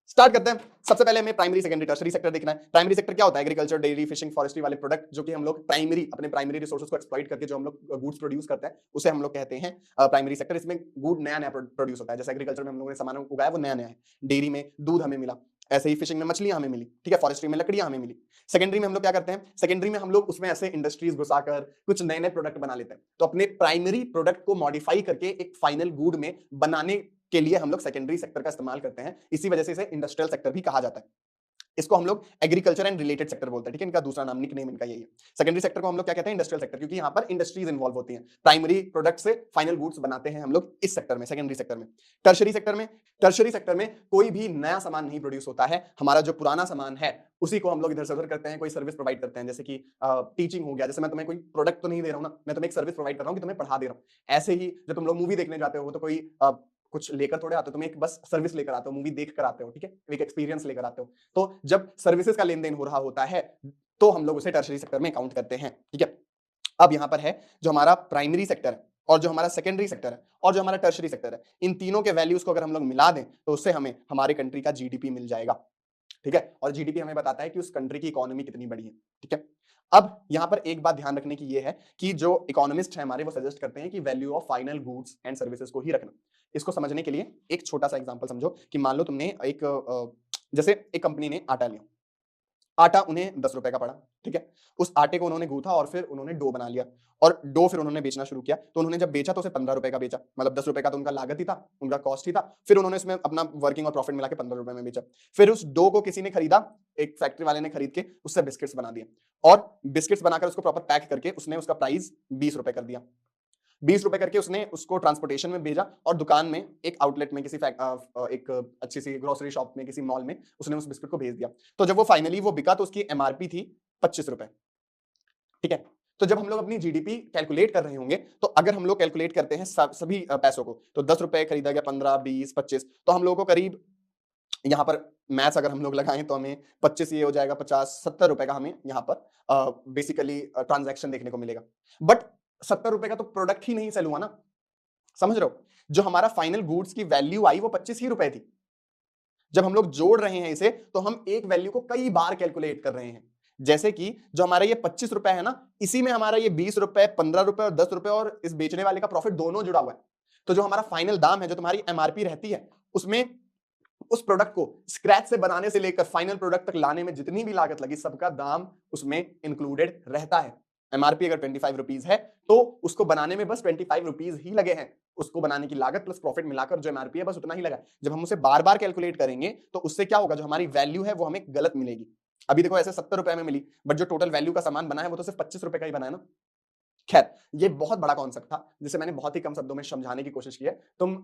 Start करते हैं। सबसे पहले हमें प्राइमरी सेकेंडरी टर्शरी सेक्टर देखना है। प्राइमरी सेक्टर क्या होता है? एग्रीकल्चर, डेयरी, फिशिंग, फॉरेस्ट्री वाले प्रोडक्ट जो कि हम लोग अपने प्राइमरी रिसोर्सेज को एक्सप्लॉइट करके जो हम लोग गुड्स प्रोड्यूस करते हैं, उसे हम लोग कहते हैं प्राइमरी सेक्टर। इसमें गुड नया नया प्रोड्यूस होता है। जैसे एग्रीकल्चर में हम लोगों ने सामान उगाया वो नया नया है, डेयरी में दूध हमें मिला, ऐसे ही फिशिंग में मछलियां हमें मिली, ठीक है, फॉरेस्ट्री में लकड़ियां हमें मिली। सेकेंडरी में हम लोग क्या करते हैं? सेकेंडरी में हम लोग उसमें ऐसे इंडस्ट्रीज घुसाकर कुछ नए नए प्रोडक्ट बना लेते हैं। तो अपने प्राइमरी प्रोडक्ट को मॉडिफाई करके एक फाइनल गुड में बनाने के लिए हम लोग सेकेंडरी सेक्टर का इस्तेमाल करते हैं। इसी वजह से इसे इंडस्ट्रियल सेक्टर भी कहा जाता है। इसको हम लोग एग्रीकल्चर एंड रिलेटेड सेक्टर बोलते हैं। ठीक है, इनका दूसरा नाम, निकनेम इनका यही है। सेकेंडरी सेक्टर को हम लोग क्या कहते हैं? इंडस्ट्रियल सेक्टर, क्योंकि यहां पर इंडस्ट्रीज इन्वॉल्व होती हैं। प्राइमरी प्रोडक्ट से फाइनल गुड्स बनाते हैं हम लोग इस सेक्टर में, सेकेंडरी सेक्टर में। टर्शरी सेक्टर में कोई भी नया सामान नहीं प्रोड्यूस होता है। हमारा जो पुराना सामान है उसी को हम लोग इधर से उधर करते हैं, कोई सर्विस प्रोवाइड करते हैं। जैसे कि टीचिंग हो गया, जैसे मैं तुम्हें कोई प्रोडक्ट तो नहीं दे रहा हूं ना, मैं तुम्हें एक सर्विस प्रोवाइड कर रहा हूं कि तुम्हें पढ़ा दे रहा हूं। ऐसे ही जब तुम लोग मूवी देखने जाते हो तो कोई कुछ लेकर थोड़े आते हो, तुम एक बस सर्विस लेकर आते हो, मूवी देख कर आते हो। ठीक है, एक एक्सपीरियंस लेकर आते हो। तो जब सर्विसेज का लेन देन हो रहा होता है तो हम लोग उसे टर्शरी सेक्टर में काउंट करते हैं। ठीक है, अब यहां पर है जो हमारा प्राइमरी सेक्टर है और जो हमारा सेकेंडरी सेक्टर है और जो हमारा टर्शरी सेक्टर है, इन तीनों के वैल्यूज को अगर हम लोग मिला दें तो उससे हमें हमारे कंट्री का जीडीपी मिल जाएगा। ठीक है, और जीडीपी हमें बताता है कि उस कंट्री की इकोनॉमी कितनी बड़ी है। ठीक है, अब यहां पर एक बात ध्यान रखने की ये है कि जो इकोनॉमिस्ट है हमारे, वो सजेस्ट करते हैं कि value of final goods and services को ही रखना। इसको समझने के लिए एक छोटा सा एग्जांपल समझो कि मान लो तुमने एक जैसे एक कंपनी ने आटा लिया, आटा उन्हें 10 रुपए का पड़ा। ठीक है, उस आटे को उन्होंने गूंथा और फिर उन्होंने डो बना लिया, और डो फिर उन्होंने बेचना शुरू किया। तो उन्होंने जब बेचा तो उसे 15 रुपए का बेचा, मतलब 10 रुपए का तो उनका लागत ही था, उनका कॉस्ट ही था। फिर उन्होंने इसमें अपना वर्किंग और प्रॉफिट मिला के 15 रुपए में बेचा। फिर उस डो को किसी ने खरीदा, एक फैक्ट्री वाले ने खरीद के उससे बिस्किट्स बना दिए, और बिस्किट्स बनाकर उसको प्रॉपर पैक करके उसने उसका प्राइस 20 रुपए कर दिया। 20 रुपए करके उसने उसको ट्रांसपोर्टेशन में भेजा, और दुकान में एक आउटलेट में, किसी एक अच्छी सी ग्रोसरी शॉप में, किसी मॉल में उसने उस बिस्किट को भेज दिया। तो जब वो फाइनली वो बिका तो उसकी एमआरपी थी 25 रुपए। ठीक है, तो जब हम लोग अपनी जीडीपी कैलकुलेट कर रहे होंगे, तो अगर हम लोग कैलकुलेट करते हैं सभी पैसों को, तो 10 रुपए खरीदा गया, 15, 20, 25, तो हम लोगों को करीब यहाँ पर मैथ्स अगर हम लोग लगाएं तो हमें 25 ये हो जाएगा, 50, 70 रुपए का हमें यहाँ पर बेसिकली ट्रांजैक्शन देखने को मिलेगा। बट 70 रुपए का तो प्रोडक्ट ही नहीं सेल हुआ ना, समझ रहे हो? जो हमारा फाइनल गुड्स की वैल्यू आई वो 25 ही रुपए थी। जब हम लोग जोड़ रहे हैं इसे तो हम एक वैल्यू को कई बार कैलकुलेट कर रहे हैं। जैसे कि जो हमारा ये 25 रुपए है ना, इसी में हमारा ये 20 रुपए, 15 रुपए और 10 रुपए और इस बेचने वाले का प्रॉफिट दोनों जुड़ा हुआ है। तो जो हमारा फाइनल दाम है, जो तुम्हारी एमआरपी रहती है, उसमें उस प्रोडक्ट को स्क्रैच से बनाने से लेकर फाइनल प्रोडक्ट तक लाने में जितनी भी लागत लगी, सबका दाम उसमें इंक्लूडेड रहता है। एमआरपी अगर 25 रुपीज है तो उसको बनाने में बस 25 रुपीज ही लगे हैं। उसको बनाने की लागत प्लस प्रॉफिट मिलाकर जो एमआरपी है बस उतना ही लगा है। जब हम उसे बार बार कैलकुलेट करेंगे तो उससे क्या होगा, जो हमारी वैल्यू है वो हमें गलत मिलेगी। अभी देखो ऐसे 70 रुपए में मिली, बट जो टोटल वैल्यू का सामान बना है वो तो सिर्फ 25 रुपए का ही बना है ना। खैर, ये बहुत बड़ा कॉन्सेप्ट था जिसे मैंने बहुत ही कम शब्दों में समझाने की कोशिश की है। तुम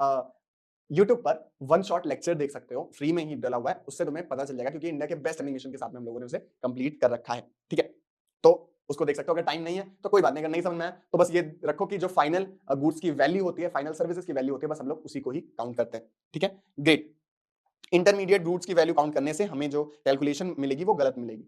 यूट्यूब पर वन शॉट लेक्चर देख सकते हो, फ्री में ही डला हुआ है, उससे तुम्हें पता चल जाएगा, क्योंकि इंडिया के बेस्ट एनिमेशन के साथ में हम लोगों ने उसे कंप्लीट कर रखा है। ठीक है, तो उसको देख सकते हो। अगर टाइम नहीं है तो कोई बात नहीं, अगर नहीं समझ में आया तो बस ये रखो कि जो फाइनल गुड्स की वैल्यू होती है, फाइनल सर्विसेज की वैल्यू होती है, बस हम लोग उसी को ही काउंट करते हैं। ठीक है, ग्रेट। इंटरमीडिएट गुड्स की वैल्यू काउंट करने से हमें जो कैलकुलेशन मिलेगी वो गलत मिलेगी।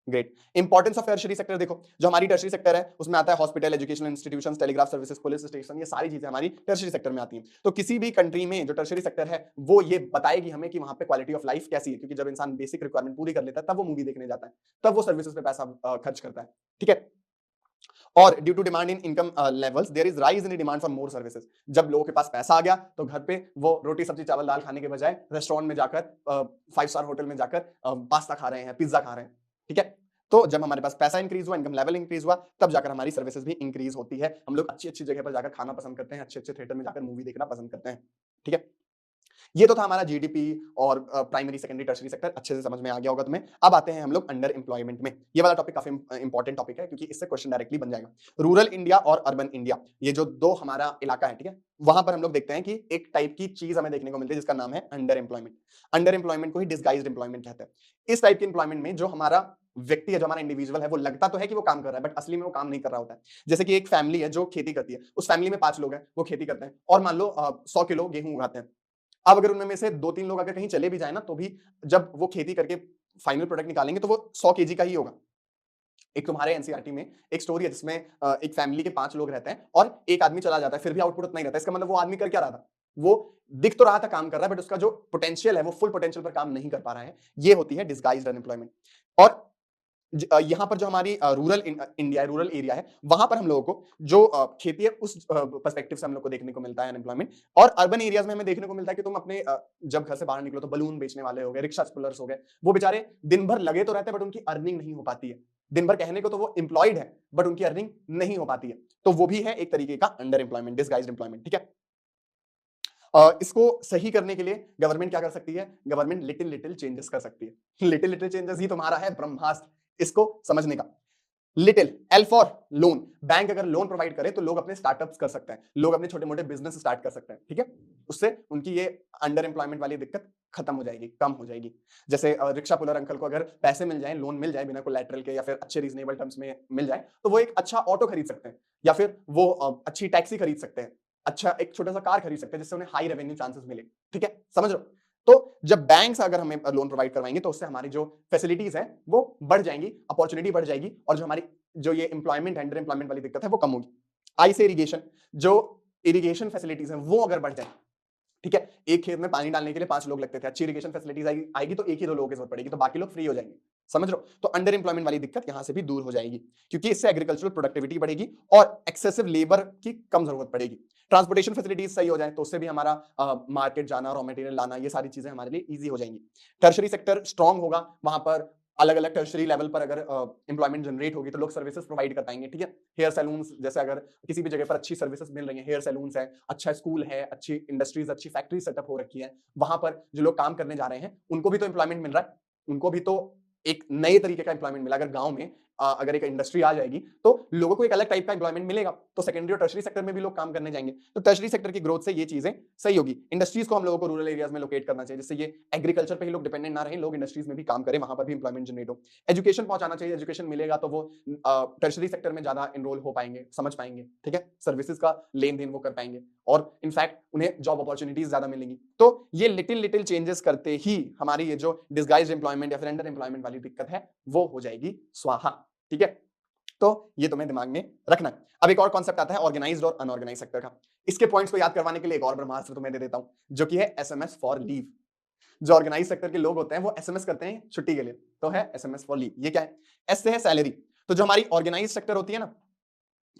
Great. Importance of tertiary sector देखो, जो हमारी टर्शियरी सेक्टर है उसमें आता है hospital, educational institutions, telegraph services, police station, ये सारी चीजें हमारी टर्शियरी सेक्टर में आती हैं। तो किसी भी कंट्री में जो टर्शियरी सेक्टर है वो ये बताएगी हमें कि वहां पे क्वालिटी ऑफ लाइफ कैसी है, क्योंकि जब इंसान बेसिक रिक्वायरमेंट पूरी कर लेता है तब वो मूवी देखने जाता है, तब वो सर्विसेज पे पैसा खर्च करता है। ठीक है, और due to demand in income levels there is rise in demand for more services. जब लोगों के पास पैसा आ गया तो घर पे वो रोटी सब्जी चावल दाल खाने के बजाय रेस्टोरेंट में जाकर, 5 स्टार होटल में जाकर पास्ता खा रहे हैं, पिज्जा खा रहे हैं। ठीक है, तो जब हमारे पास पैसा इंक्रीज हुआ, इनकम लेवल इंक्रीज हुआ, तब जाकर हमारी सर्विसेज भी इंक्रीज होती है। हम लोग अच्छी अच्छी जगह पर जाकर खाना पसंद करते हैं, अच्छे अच्छे थिएटर में जाकर मूवी देखना पसंद करते हैं। ठीक है, ये तो था हमारा जीडीपी और प्राइमरी सेकेंडरी टर्शरी सेक्टर, अच्छे से समझ में आ गया होगा तुम्हें। अब आते हैं हम लोग अंडर एम्प्लॉयमेंट में। ये वाला टॉपिक काफी इंपॉर्टेंट टॉपिक है क्योंकि इससे क्वेश्चन डायरेक्टली बन जाएगा। रूरल इंडिया और अर्बन इंडिया, ये जो दो हमारा इलाका है, ठीक है, वहां पर हम लोग देखते हैं कि एक टाइप की चीज हमें देखने को मिलती है जिसका नाम है अंडर एम्प्लॉयमेंट। अंडर एम्प्लॉयमेंट को ही डिस्गाइज्ड एम्प्लॉयमेंट कहते हैं। इस टाइप के एम्प्लॉयमेंट में जो हमारा व्यक्ति है, जो हमारा इंडिविजुअल है, वो लगता तो है कि वो काम कर रहा है, बट असली में वो काम नहीं कर रहा होता है। जैसे कि एक फैमिली है जो खेती करती है, उस फैमिली में 5 लोग हैं, वो खेती करते हैं, और मान लो 100 किलो गेहूं उगाते हैं। अब अगर उनमें से 2-3 लोग अगर कहीं चले भी जाए ना, तो भी जब वो खेती करके फाइनल प्रोडक्ट निकालेंगे तो वो 100 केजी का ही होगा। एक तुम्हारे एनसीईआरटी में एक स्टोरी है जिसमें एक फैमिली के 5 लोग रहते हैं और एक आदमी चला जाता है, फिर भी आउटपुट उतना ही रहता है। इसका मतलब वो आदमी कर क्या रहा था, वो दिख तो रहा था काम कर रहा है, बट उसका जो पोटेंशियल है वो फुल पोटेंशियल पर काम नहीं कर पा रहा है। ये होती है डिस्गाइज्ड अनएम्प्लॉयमेंट। और यहाँ पर जो हमारी रूरल इंडिया, रूरल एरिया है, वहां पर हम लोगों को जो खेती है उस पर्सपेक्टिव से हम लोग को देखने को मिलता है अनएम्प्लॉयमेंट। और अर्बन एरियाज में हमें देखने को मिलता है कि तुम अपने जब घर से बाहर निकलो तो बलून बेचने वाले हो गए, रिक्शा पुलर्स हो गए, वो बेचारे दिन भर लगे तो रहते हैं बट उनकी अर्निंग नहीं हो पाती है। दिन भर कहने को तो वो एम्प्लॉयड है बट उनकी अर्निंग नहीं हो पाती है। तो वो भी है एक तरीके का अंडर एम्प्लॉयमेंट, डिस्गाइज्ड एम्प्लॉयमेंट। ठीक है, इसको सही करने के लिए गवर्नमेंट क्या कर सकती है, गवर्नमेंट लिटिल लिटिल चेंजेस कर सकती है। लिटिल लिटिल चेंजेस ही तुम्हारा है ब्रह्मास्त्र इसको समझने का। Little, L for loan. Bank अगर लोन प्रोवाइड करे तो लोग अपने स्टार्टअप्स कर सकते हैं, लोग अपने छोटे मोटे बिजनेस स्टार्ट कर सकते हैं। ठीक है, उससे उनकी ये अंडर एम्प्लॉयमेंट वाली दिक्कत खत्म हो जाएगी, कम हो जाएगी। जैसे रिक्शा पुलर अंकल को अगर पैसे मिल जाए, लोन मिल जाए बिना कोलैटरल के, या फिर अच्छे रीजनेबल टर्म्स में मिल जाए, तो वो एक अच्छा ऑटो खरीद सकते हैं, या फिर वो अच्छी टैक्सी खरीद सकते हैं, अच्छा एक छोटा सा कार खरीद सकते हैं, जिससे उन्हें हाई रेवेन्यू चांसेस मिले। ठीक है, समझ लो। तो जब बैंक्स अगर हमें लोन प्रोवाइड करवाएंगे तो उससे हमारी जो फैसिलिटीज है वो बढ़ जाएंगी, अपॉर्चुनिटी बढ़ जाएगी, और जो हमारी जो ये एम्प्लॉयमेंट, अंडर एम्प्लॉयमेंट वाली दिक्कत है वो कम होगी। आई से इरिगेशन, जो इरिगेशन फैसिलिटीज है वो अगर बढ़ जाए, ठीक है, एक खेत में पानी डालने के लिए 5 लोग लगते थे, अच्छी इरिगेशन फैसिलिटीज आएगी तो 1 ही 2 लोगों की जरूरत पड़ेगी, तो बाकी लोग फ्री हो जाएंगे। समझ लो, तो अंडर एम्प्लॉयमेंट वाली दिक्कत यहां से भी दूर हो जाएगी, क्योंकि इससे एग्रीकल्चरल प्रोडक्टिविटी बढ़ेगी और एक्सेसिव लेबर की कम जरूरत पड़ेगी। ट्रांसपोर्टेशन फैसिलिटीज सही हो जाए तो उससे भी हमारा मार्केट जाना, रॉ मटेरियल लाना, ये सारी चीजें हमारे लिए इजी हो जाएंगी। टर्शरी सेक्टर स्ट्रांग होगा, वहां पर अलग अलग टर्शरी लेवल पर अगर एम्प्लॉयमेंट जनरेट होगी तो लोग सर्विसेज प्रोवाइड कर पाएंगे। ठीक है, हेयर सैलून्स, जैसे अगर किसी भी जगह पर अच्छी सर्विसेज मिल रही है, हेयर सैलून्स है, अच्छा स्कूल है, अच्छी इंडस्ट्रीज, अच्छी फैक्ट्री सेटअप हो रखी है, वहां पर जो लोग काम करने जा रहे हैं उनको भी तो एम्प्लॉयमेंट मिल रहा है, उनको भी तो एक नए तरीके का एम्प्लॉयमेंट मिला। अगर गांव में अगर एक इंडस्ट्री आ जाएगी तो लोगों को एक अलग टाइप का एम्प्लॉयमेंट मिलेगा, तो सेकेंडरी और टर्शरी सेक्टर में भी लोग काम करने जाएंगे, तो टर्शरी सेक्टर की ग्रोथ से ये चीजें सही होगी। इंडस्ट्रीज को हम लोगों को रूरल एरियाज में लोकेट करना चाहिए, जिससे ये एग्रीकल्चर पे ही लोग डिपेंडेंट ना रहे, लोग इंडस्ट्रीज में भी काम करें, वहां पर भी एम्प्लॉयमेंट जनरेट हो। एजुकेशन पहुंचाना चाहिए, एजुकेशन मिलेगा तो वो टर्शरी सेक्टर में ज्यादा एनरोल हो पाएंगे, समझ पाएंगे, ठीक है, सर्विसेज का लेन देन वो कर पाएंगे, और इनफैक्ट उन्हें जॉब अपॉर्चुनिटीज ज्यादा मिलेंगी। तो ये लिटिल लिटिल चेंजेस करते ही हमारी ये जो डिस्गाइज्ड एम्प्लॉयमेंट या फिर अंडर एम्प्लॉयमेंट वाली दिक्कत है वो हो जाएगी स्वाहा। ठीक है, तो ये तुम्हें दिमाग में रखना है। अब एक और कॉन्सेप्ट आता है ऑर्गेनाइज्ड और अनऑर्गेनाइज सेक्टर का। इसके पॉइंट्स को याद करवाने के लिए एक और ब्रह्मास्त्र तुम्हें दे देता हूं, जो कि है एसएमएस फॉर लीव। जो ऑर्गेनाइज सेक्टर के लोग होते हैं वो एसएमएस करते हैं छुट्टी के लिए, तो है एसएमएस फॉर लीव। ये क्या है? एस से है सैलरी। तो जो हमारी ऑर्गेनाइज सेक्टर होती है ना,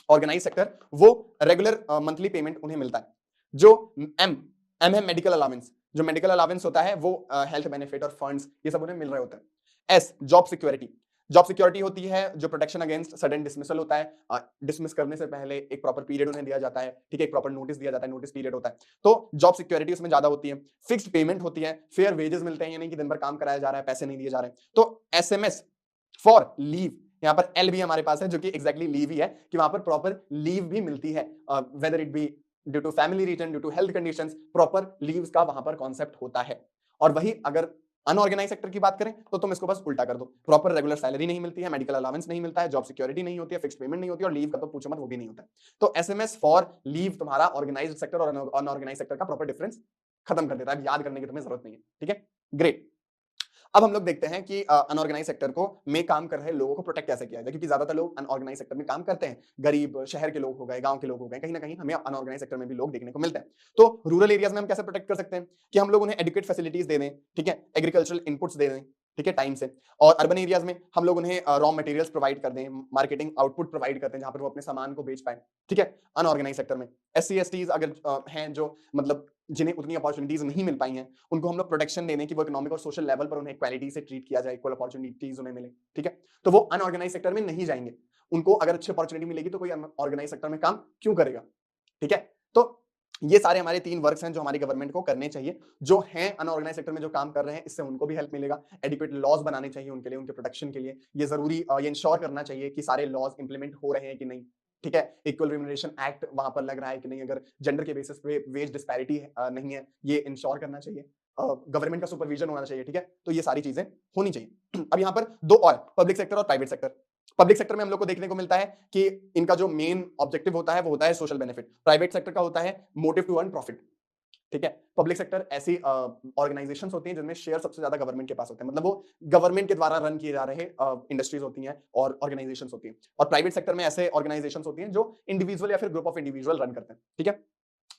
ऑर्गेनाइज सेक्टर, वो रेगुलर मंथली पेमेंट उन्हें मिलता है। जो एम एम है मेडिकल अलाउंस, जो मेडिकल अलाउंस होता है वो हेल्थ बेनिफिट और फंड्स ये सब उन्हें मिल रहे होते हैं। S job security, job security होती है जो प्रोटेक्शन अगेंस्ट सडन डिसमिसल होता है। डिसमिस करने से पहले एक प्रॉपर पीरियड उन्हें दिया जाता है, ठीक है, एक प्रॉपर नोटिस दिया जाता है, नोटिस पीरियड होता है। तो जॉब सिक्योरिटी उसमें ज्यादा होती है। फिक्स्ड पेमेंट होती है, फेयर वेजेस मिलते हैं, यानी कि दिन भर काम कराया जा रहा है, पैसे नहीं दिए जा रहे हैं। तो एसएमएस फॉर लीव, यहां पर एल भी हमारे पास है जो कि एग्जैक्टली लीव ही है, कि वहां पर प्रॉपर लीव भी मिलती है, whether it be due to family reason, due to health conditions, proper leaves का वहां पर कॉन्सेप्ट होता है। और वही अगर अनऑर्गेनाइज सेक्टर की बात करें तो तुम इसको बस उल्टा कर दो, प्रॉपर रेगुलर सैलरी नहीं मिलती है, मेडिकल अलाउंस नहीं मिलता है, जॉब सिक्योरिटी नहीं होती है, फिक्स्ड पेमेंट नहीं होती है, और लीव का तो पूछो मत, वो भी नहीं होता है। तो एसएमएस फॉर लीव तुम्हारा ऑर्गेनाइज्ड सेक्टर और अनऑर्गेनाइज सेक्टर का प्रॉपर डिफरेंस खत्म कर देता है, याद करने की तुम्हें जरूरत नहीं है, ठीक है, ग्रेट। अब हम लोग देखते हैं कि अनऑर्गेनाइज सेक्टर को में काम कर रहे लोगों को प्रोटेक्ट कैसे किया जाए, क्योंकि ज्यादातर लोग अनऑर्गेनाइज सेक्टर में काम करते हैं, गरीब शहर के लोग हो गए, गांव के लोग हो गए, कहीं ना कहीं हमें अनऑर्गेनाइज सेक्टर में भी लोग देखने को मिलते हैं। तो रूरल एरियाज में हम कैसे प्रोटेक्ट कर सकते हैं कि हम लोग उन्हें एडुकेट फैसिलिटीज दे दें, ठीक है, एग्रीकल्चरल इनपुट्स दे दें, ठीक है, टाइम से। और अर्बन एरियाज में हम लोग उन्हें रॉ मटेरियल्स प्रोवाइड कर दें, मार्केटिंग आउटपुट प्रोवाइड करते हैं जहां पर वो अपने सामान को बेच पाए, ठीक है। अनऑर्गेनाइज सेक्टर में एससी एसटीज अगर हैं जो मतलब जिन्हें उतनी अपॉर्चुनिटीज नहीं मिल पाई हैं, उनको हम लोग प्रोटेक्शन देने की, वो इकोनॉमिक और सोशल लेवल पर उन्हें इक्वालिटी से ट्रीट किया जाए, इक्वल अपॉर्चुनिटीज उन्हें मिले, ठीक है। तो वो अनऑर्गेनाइज सेक्टर में नहीं जाएंगे, उनको अगर अच्छी अपॉर्चुनिटी मिलेगी तो कोई ऑर्गेनाइज सेक्टर में काम क्यों करेगा, ठीक है। तो ये सारे हमारे 3 वर्क्स हैं जो हमारी गवर्नमेंट को करने चाहिए। जो हैं अनऑर्गेनाइज सेक्टर में जो काम कर रहे हैं, इससे उनको भी हेल्प मिलेगा। एडिक्वेट लॉज बनाने चाहिए उनके लिए, उनके प्रोटेक्शन के लिए। ये जरूरी ये इंश्योर करना चाहिए कि सारे लॉज इंप्लीमेंट हो रहे हैं कि नहीं, ठीक है। इक्वल रिम्यूनरेशन एक्ट वहां पर लग रहा है कि नहीं, अगर जेंडर के बेसिस पे वेज डिस्पैरिटी नहीं है, ये इंश्योर करना चाहिए। गवर्नमेंट का सुपरविजन होना चाहिए, ठीक है। तो ये सारी चीजें होनी चाहिए। अब यहाँ पर 2 और, पब्लिक सेक्टर और प्राइवेट सेक्टर। पब्लिक सेक्टर में हम लोग को देखने को मिलता है कि इनका जो मेन ऑब्जेक्टिव होता है वो होता है सोशल बेनिफिट। प्राइवेट सेक्टर का होता है मोटिव टू अर्न प्रॉफिट, ठीक है। पब्लिक सेक्टर ऐसी ऑर्गेनाइजेशंस होती हैं जिनमें शेयर सबसे ज्यादा गवर्नमेंट के पास होते हैं, मतलब वो गवर्नमेंट के द्वारा रन किए जा रहे इंडस्ट्रीज होती हैं और ऑर्गेनाइजेशंस होती हैं। और प्राइवेट सेक्टर में ऐसे ऑर्गेनाइजेशंस होती हैं जो इंडिविजुअल या फिर ग्रुप ऑफ इंडिविजुअल रन करते हैं, ठीक है।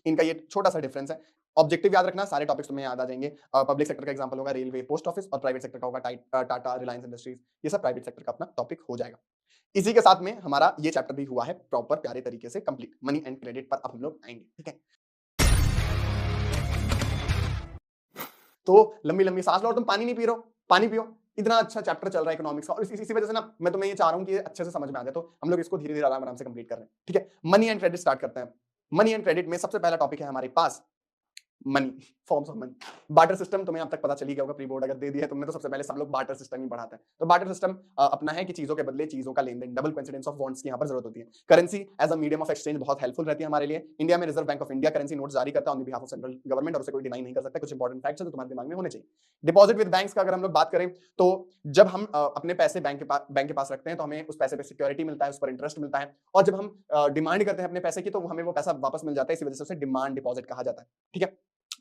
इनका ये छोटा सा डिफरेंस है। ऑब्जेक्टिव याद रखना, सारे टॉपिक्स तुम्हें याद आ जाएंगे। पब्लिक सेक्टर का एग्जांपल होगा रेलवे, पोस्ट ऑफिस, और प्राइवेट सेक्टर का होगा टाटा, रिलायंस इंडस्ट्रीज। ये सब प्राइवेट सेक्टर का अपना टॉपिक हो जाएगा। इसी के साथ में हमारा ये चैप्टर भी हुआ है प्रॉपर प्यारे तरीके से कंप्लीट। मनी एंड क्रेडिट पर अब हम लोग आएंगे, ठीक है। तो लंबी लंबी सांस लो, और तुम पानी नहीं पी रहे हो, पानी पियो। इतना अच्छा चैप्टर चल रहा है इकोनॉमिक्स का, और इसी वजह से ना मैं तुम्हें ये चाह रहा हूं कि अच्छे से समझ में आ जाए, तो हम लोग इसको धीरे धीरे आराम आराम से कंप्लीट कर रहे हैं, ठीक है। मनी एंड क्रेडिट स्टार्ट करते हैं। मनी एंड क्रेडिट में सबसे पहला टॉपिक है हमारे पास money, forms of money. Barter system तुम्हें अब तक पता चली गया होगा, प्री बोर्ड अगर दे दिया है तुमने तो सबसे पहले सब लोग बार्टर सिस्टम ही पढ़ाते हैं। तो बार्टर सिस्टम अपना है कि चीजों के बदले चीजों का लेन देन, डबल कोइंसिडेंस ऑफ वांट्स की यहाँ पर जरूरत होती है। Currency as a medium of exchange बहुत हेल्पफुल रहती है हमारे लिए। इंडिया में Reserve Bank of India currency note जारी करता है on behalf of central government, और उसे कोई डिनाई नहीं कर सकता। कुछ इंपॉर्टेंट फैक्ट्स है तो तुम्हारे दिमाग में होने चाहिए। डिपॉजिट विद बैंक्स का अगर हम लोग बात करें तो जब हम अपने पैसे बैंक के पास रखते हैं तो हमें उस पैसे पे सिक्योरिटी मिलता है, उस पर इंटरेस्ट मिलता है, और जब हम डिमांड करते हैं अपने पैसे की तो हमें वो पैसा वापस मिल जाता है। इसी वजह से उसे डिमांड डिपॉजिट कहा जाता है, ठीक है।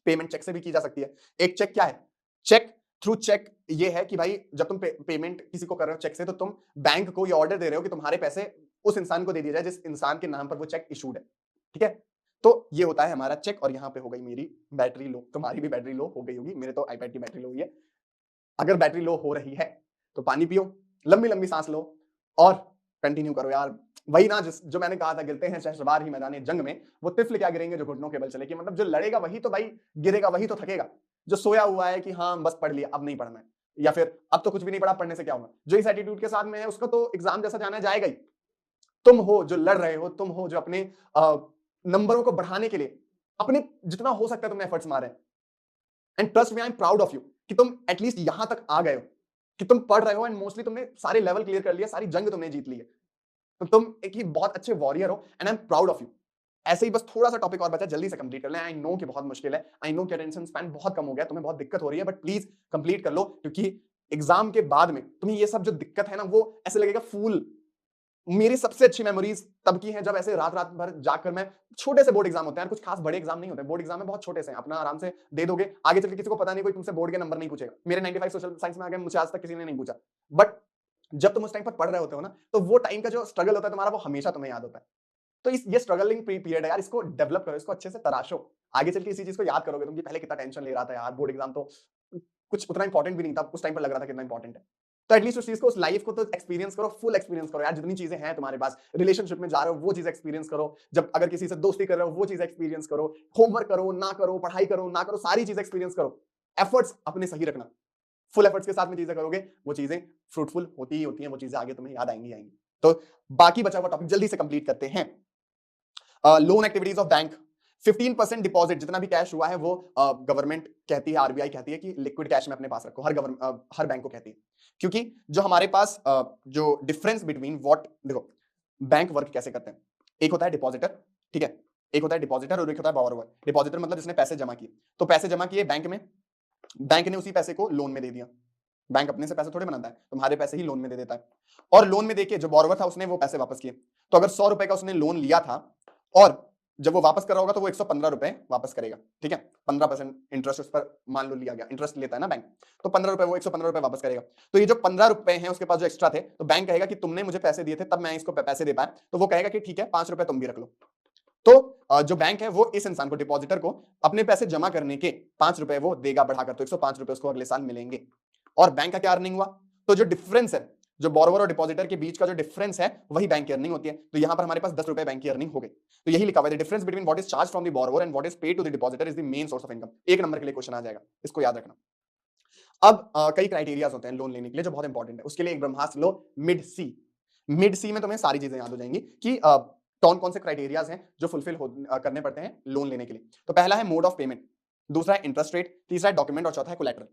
पेमेंट चेक से भी की जा सकती है। एक चेक क्या है? चेक थ्रू चेक ये है कि भाई जब तुम पेमेंट किसी को कर रहे हो चेक से, तो तुम बैंक को ये ऑर्डर दे रहे हो कि तुम्हारे पैसे उस इंसान को दे दिया जाए जिस इंसान के नाम पर वो चेक इशूड है, ठीक है। तो ये होता है हमारा चेक। और यहाँ पे हो गई मेरी बैटरी लो, तुम्हारी भी बैटरी लो हो गई होगी, मेरे तो आईपैड की बैटरी लो हुई है। अगर बैटरी लो हो रही है तो पानी पियो, लंबी लंबी सांस लो, और कंटिन्यू करो यार। वही ना जो मैंने कहा था, गिरते हैं शहसवार ही मैदान जंग में, वो तिफल क्या गिरेंगे जो घुटनों के बल चले। कि मतलब जो लड़ेगा वही तो भाई गिरेगा, वही तो थकेगा। जो सोया हुआ है कि हाँ बस पढ़ लिया अब नहीं पढ़ना है, या फिर अब तो कुछ भी नहीं पढ़ा, पढ़ने से क्या होगा, जो इस एटीट्यूड के साथ में है उसका तो एग्जाम जैसा जाना जाएगा ही। तुम हो जो लड़ रहे हो, तुम हो जो अपने नंबरों को बढ़ाने के लिए अपने जितना हो सकता है तुमने एफर्ट्स मारे। And trust me, I am proud of you कि तुम एटलीस्ट यहां तक आ गए हो, कि तुम पढ़ रहे हो एंड मोस्टली तुमने सारे लेवल क्लियर कर लिया, सारी जंग तुमने जीत ली है। तो तुम एक ही बहुत अच्छे वॉरियर हो and I am proud of you. ऐसे ही बस थोड़ा सा टॉपिक और बचा, जल्दी से कंप्लीट कर लें। आई नो कि बहुत मुश्किल है, आई नो कि अटेंशन स्पैन बहुत कम हो गया, तुम्हें बहुत दिक्कत हो रही है, बट प्लीज कंप्लीट कर लो, क्योंकि एग्जाम के बाद में तुम्हें ये सब जो दिक्कत है ना वो ऐसे लगेगा फूल। मेरी सबसे अच्छी मेमोरीज तब की हैं जब ऐसे रात रात भर जाकर मैं, छोटे से बोर्ड एग्जाम होते हैं, कुछ खास बड़े एग्जाम नहीं होते, बोर्ड एग्जाम में बहुत छोटे से, अपना आराम से दे दोगे, आगे चल के किसी को पता नहीं, कोई तुमसे बोर्ड के नंबर नहीं पूछेगा। मेरे 95 सोशल साइंस में आ गए, मुझे आज तक किसी ने नहीं पूछा, बट जब तुम उस टाइम पर पढ़ रहे होते हो ना, तो वो टाइम का जो स्ट्रगल होता है तुम्हारा, वो हमेशा तुम्हें याद होता है। तो ये स्ट्रगलिंग पीरियड है यार, इसको डेवलप करो, इसको अच्छे से तराशो। आगे चल के इसी चीज को याद करोगे तुम कि पहले कितना टेंशन ले रहा था यार, बोर्ड एग्जाम तो कुछ उतना इंपॉर्टेंट भी नहीं था, उस टाइम पर लग रहा था कितना इंपॉर्टेंट है। तो एटलीस्ट उस चीज को, उस लाइफ को तो एक्सपीरियंस करो, फुल एक्सपीरियंस करो यार। जितनी चीजें हैं तुम्हारे पास, रिलेशनशिप में जा रहे हो वो चीज एक्सपीरियंस करो, जब अगर किसी से दोस्ती कर रहे हो वो चीज एक्सपीरियंस करो, होमवर्क करो ना करो, पढ़ाई करो ना करो, सारी चीज एक्सपीरियंस करो। एफर्ट्स अपने सही रखना, फुल एफर्ट्स के साथ में चीजें करोगे, वो चीजें फ्रूटफुल होती ही होती हैं, वो चीजें आगे तुम्हें याद आएंगी आएंगी। तो बाकी बचा हुआ टॉपिक जल्दी से कंप्लीट करते हैं। Loan activities of bank. 15% deposit, जितना भी कैश हुआ है वो गवर्नमेंट कहती है, आरबीआई कहती है कि लिक्विड कैश में अपने पास रखो, हर बैंक को कहती है। क्योंकि जो हमारे पास जो डिफरेंस बिटवीन व्हाट, देखो बैंक वर्क कैसे करते हैं, एक होता है डिपॉजिटर, ठीक है, एक होता है डिपॉजिटर और एक होता है बोरोवर। डिपॉजिटर मतलब जिसने पैसे जमा किए, तो पैसे जमा किए बैंक में, बैंक ने उसी पैसे को लोन में दे दिया। बैंक अपने से पैसे थोड़े बनाता है, तुम्हारे पैसे ही लोन में दे देता है। और लोन में देके जो बोरोवर था उसने वो पैसे वापस किए। तो अगर 100 रुपए का उसने लोन लिया था और जब वो वापस कर रहा होगा तो वो 115 रुपए वापस करेगा, ठीक है। 15% इंटरेस्ट उस पर मान लो लिया गया, इंटरेस्ट लेता है ना बैंक, तो 15 रुपए, वो 115 रुपए वापस करेगा। तो ये जो 15 रुपए हैं उसके पास जो एक्स्ट्रा थे, तो बैंक कहेगा कि तुमने मुझे पैसे दिए थे तब मैं इसको पैसे दे पाया, तो वो कहेगा कि ठीक है 5 रुपए तुम भी रख लो। तो जो बैंक है वो इस इंसान को, डिपॉजिटर को, अपने पैसे जमा करने के 5 रुपए वो देगा बढ़ाकर, तो 105 रुपए उसको अगले साल मिलेंगे। और बैंक का क्या अर्निंग हुआ, तो जो डिफरेंस है, जो बोरोवर और डिपॉजिटर के बीच का जो डिफरेंस है, वही बैंक की अर्निंग होती है। तो यहां पर हमारे पास 10 रुपए बैंक की अर्निंग हो गई। तो यही लिखा हुआ है, the difference between what is charge from the borrower and what is paid to the depositor is the main source of income. एक नंबर के लिए क्वेश्चन आ जाएगा, इसको याद रखना। अब कई क्राइटेरियाज होते हैं लोन लेने के लिए जो बहुत इंपॉर्टेंट है, उसके लिए एक ब्रह्मास्त्र लो, मिड सी। मिड सी में तुम्हें सारी चीजें याद हो जाएंगी कि कौन कौन से क्राइटेरियाज हैं जो फुलफिल करने पड़ते हैं लोन लेने के लिए। तो पहला है मोड ऑफ पेमेंट, दूसरा है इंटरेस्ट रेट, तीसरा है डॉक्यूमेंट और चौथा है कोलैटरल।